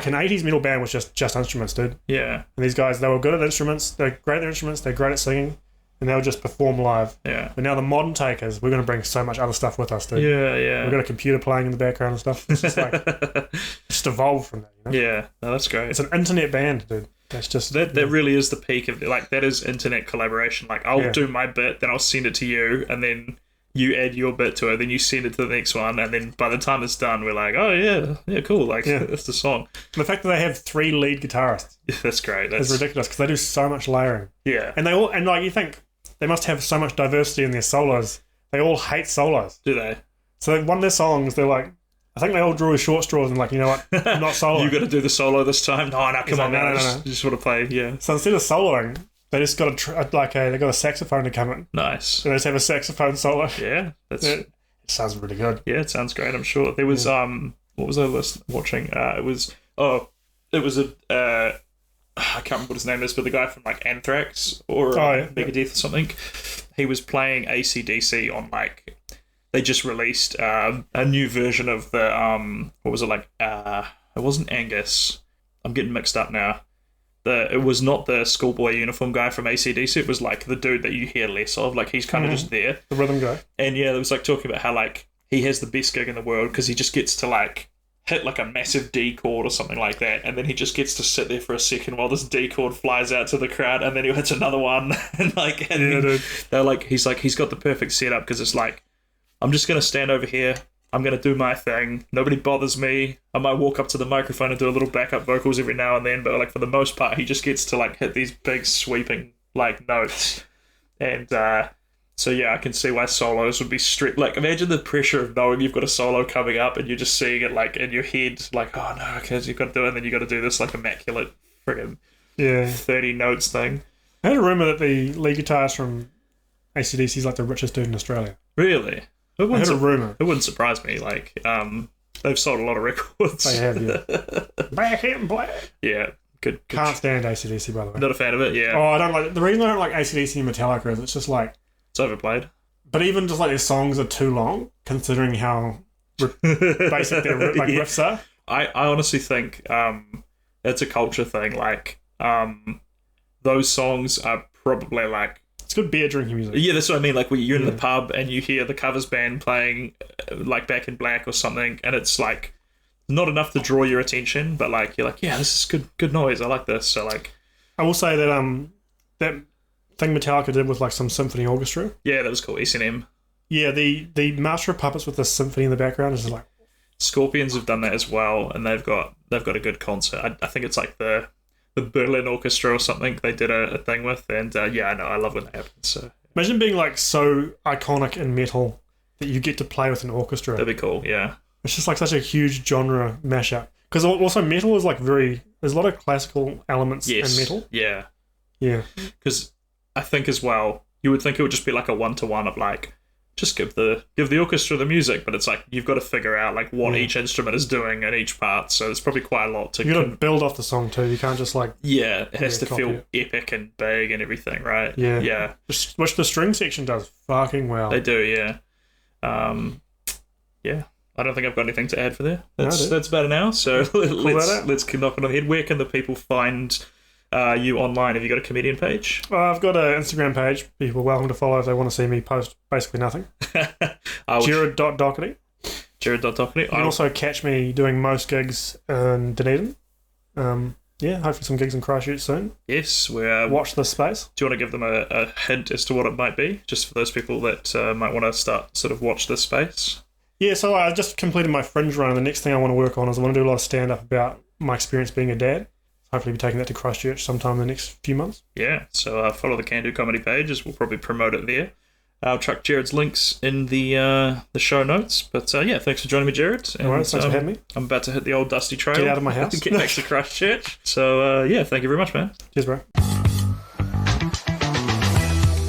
[SPEAKER 3] an 80s metal band with just instruments, dude.
[SPEAKER 2] Yeah.
[SPEAKER 3] And these guys, they were good at instruments, they're great at instruments, they're great at singing, and they'll just perform live.
[SPEAKER 2] Yeah.
[SPEAKER 3] But now the modern takers, we're going to bring so much other stuff with us, dude.
[SPEAKER 2] Yeah.
[SPEAKER 3] We've got a computer playing in the background and stuff. It's just like, just evolved from that, you know?
[SPEAKER 2] Yeah. No, that's great.
[SPEAKER 3] It's an internet band, dude. That's just...
[SPEAKER 2] That really is the peak of, like, that is internet collaboration. Like, I'll do my bit, then I'll send it to you, and then you add your bit to it, then you send it to the next one, and then by the time it's done, we're like, oh yeah, cool, like that's the song.
[SPEAKER 3] The fact that they have 3 lead guitarists,
[SPEAKER 2] that's great.
[SPEAKER 3] It's ridiculous because they do so much layering.
[SPEAKER 2] Yeah,
[SPEAKER 3] and you think they must have so much diversity in their solos. They all hate solos.
[SPEAKER 2] Do they?
[SPEAKER 3] So one of their songs, they're like, I think they all drew short straws and like, you know what, I'm not soloing.
[SPEAKER 2] You got to do the solo this time. No, come on, man.
[SPEAKER 3] No.
[SPEAKER 2] Just want to play. Yeah.
[SPEAKER 3] So instead of soloing, they just got they got a saxophone to come in.
[SPEAKER 2] Nice.
[SPEAKER 3] And they just have a saxophone solo.
[SPEAKER 2] Yeah,
[SPEAKER 3] it sounds really good.
[SPEAKER 2] Yeah, it sounds great. I'm sure there was what was I watching? It was I can't remember what his name is, but the guy from like Anthrax or Megadeth or something. He was playing AC/DC on like, they just released a new version of the what was it like? It wasn't Angus. I'm getting mixed up now. It was not the schoolboy uniform guy from AC/DC. It was like the dude that you hear less of. Like, he's kind of just there.
[SPEAKER 3] The rhythm guy.
[SPEAKER 2] And yeah, it was like talking about how like he has the best gig in the world because he just gets to like hit like a massive D chord or something like that, and then he just gets to sit there for a second while this D chord flies out to the crowd, and then he hits another one, and like, they're like, he's got the perfect setup because it's like, I'm just gonna stand over here, I'm gonna do my thing, nobody bothers me. I might walk up to the microphone and do a little backup vocals every now and then, but like for the most part, he just gets to like hit these big sweeping like notes, and so yeah, I can see why solos would be strict. Like, imagine the pressure of knowing you've got a solo coming up and you're just seeing it like in your head, like, oh no, because you've got to do it, and then you got to do this like immaculate friggin' 30 notes thing.
[SPEAKER 3] I heard a rumor that the lead guitarist from AC/DC is like the richest dude in Australia.
[SPEAKER 2] Really?
[SPEAKER 3] I heard a rumor.
[SPEAKER 2] It wouldn't surprise me. Like, they've sold a lot of records.
[SPEAKER 3] They have, yeah. Back in black.
[SPEAKER 2] Yeah. Good.
[SPEAKER 3] Can't stand AC/DC, by the way.
[SPEAKER 2] Not a fan of it. Yeah.
[SPEAKER 3] Oh, I don't like. The reason I don't like AC/DC and Metallica is it's just like.
[SPEAKER 2] It's overplayed.
[SPEAKER 3] But even just like their songs are too long, considering how basic their riffs are.
[SPEAKER 2] I honestly think it's a culture thing. Like, those songs are probably like...
[SPEAKER 3] It's good beer drinking music.
[SPEAKER 2] Yeah, that's what I mean. Like, when you're in the pub and you hear the covers band playing like Back in Black or something, and it's like not enough to draw your attention, but like you're like, yeah, this is good noise. I like this. So like... I
[SPEAKER 3] will say that that thing Metallica did with like some symphony orchestra.
[SPEAKER 2] Yeah, that was cool. S&M.
[SPEAKER 3] Yeah, the Master of Puppets with the symphony in the background is like.
[SPEAKER 2] Scorpions have done that as well, and they've got a good concert. I think it's like the Berlin Orchestra or something. They did a thing with, and yeah, I know, I love when that happens. So
[SPEAKER 3] imagine being like so iconic in metal that you get to play with an orchestra.
[SPEAKER 2] That'd be cool. Yeah,
[SPEAKER 3] it's just like such a huge genre mashup. Because also metal is like there's a lot of classical elements in metal.
[SPEAKER 2] Yeah,
[SPEAKER 3] yeah.
[SPEAKER 2] Because I think as well, you would think it would just be like a 1-to-1 of like, just give the orchestra the music, but it's like you've got to figure out like what each instrument is doing in each part. So there's probably quite a lot to.
[SPEAKER 3] You got to build off the song too. You can't just like.
[SPEAKER 2] Yeah, it has to feel epic and big and everything, right?
[SPEAKER 3] Yeah,
[SPEAKER 2] yeah.
[SPEAKER 3] Which the string section does fucking well.
[SPEAKER 2] They do, yeah. Yeah. I don't think I've got anything to add for there. That's about an hour. So let's knock it on the head. Where can the people find you online? Have you got a comedian page?
[SPEAKER 3] I've got an Instagram page. People are welcome to follow if they want to see me post basically nothing. Gerard.Dougherty.
[SPEAKER 2] Gerard.Dougherty.
[SPEAKER 3] You can also catch me doing most gigs in Dunedin. Yeah, hopefully some gigs in Christchurch soon.
[SPEAKER 2] Yes, we're...
[SPEAKER 3] Watch this space.
[SPEAKER 2] Do you want to give them a hint as to what it might be? Just for those people that might want to start sort of watch this space.
[SPEAKER 3] Yeah, so I just completed my Fringe run, and the next thing I want to work on is I want to do a lot of stand-up about my experience being a dad. Hopefully be taking that to Christchurch sometime in the next few months.
[SPEAKER 2] Yeah, so follow the Can Do Comedy pages. We'll probably promote it there. I'll chuck Jared's links in the show notes. But yeah, thanks for joining me, Jared. And,
[SPEAKER 3] all right, thanks for having me.
[SPEAKER 2] I'm about to hit the old dusty trail.
[SPEAKER 3] Get out of my house.
[SPEAKER 2] Get back to Christchurch. So yeah, thank you very much, man.
[SPEAKER 3] Cheers, bro.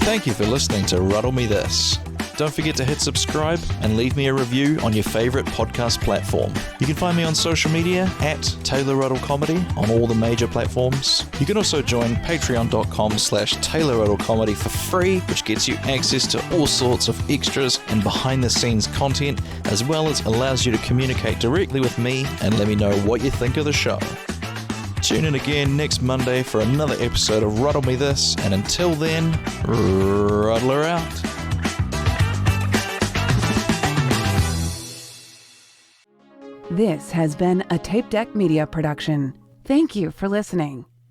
[SPEAKER 2] Thank you for listening to Ruddle Me This. Don't forget to hit subscribe and leave me a review on your favourite podcast platform. You can find me on social media at Taylor Ruddle Comedy on all the major platforms. You can also join patreon.com/Taylor Ruddle Comedy for free, which gets you access to all sorts of extras and behind-the-scenes content, as well as allows you to communicate directly with me and let me know what you think of the show. Tune in again next Monday for another episode of Ruddle Me This, and until then, Ruddle her out.
[SPEAKER 1] This has been a Tape Deck Media production. Thank you for listening.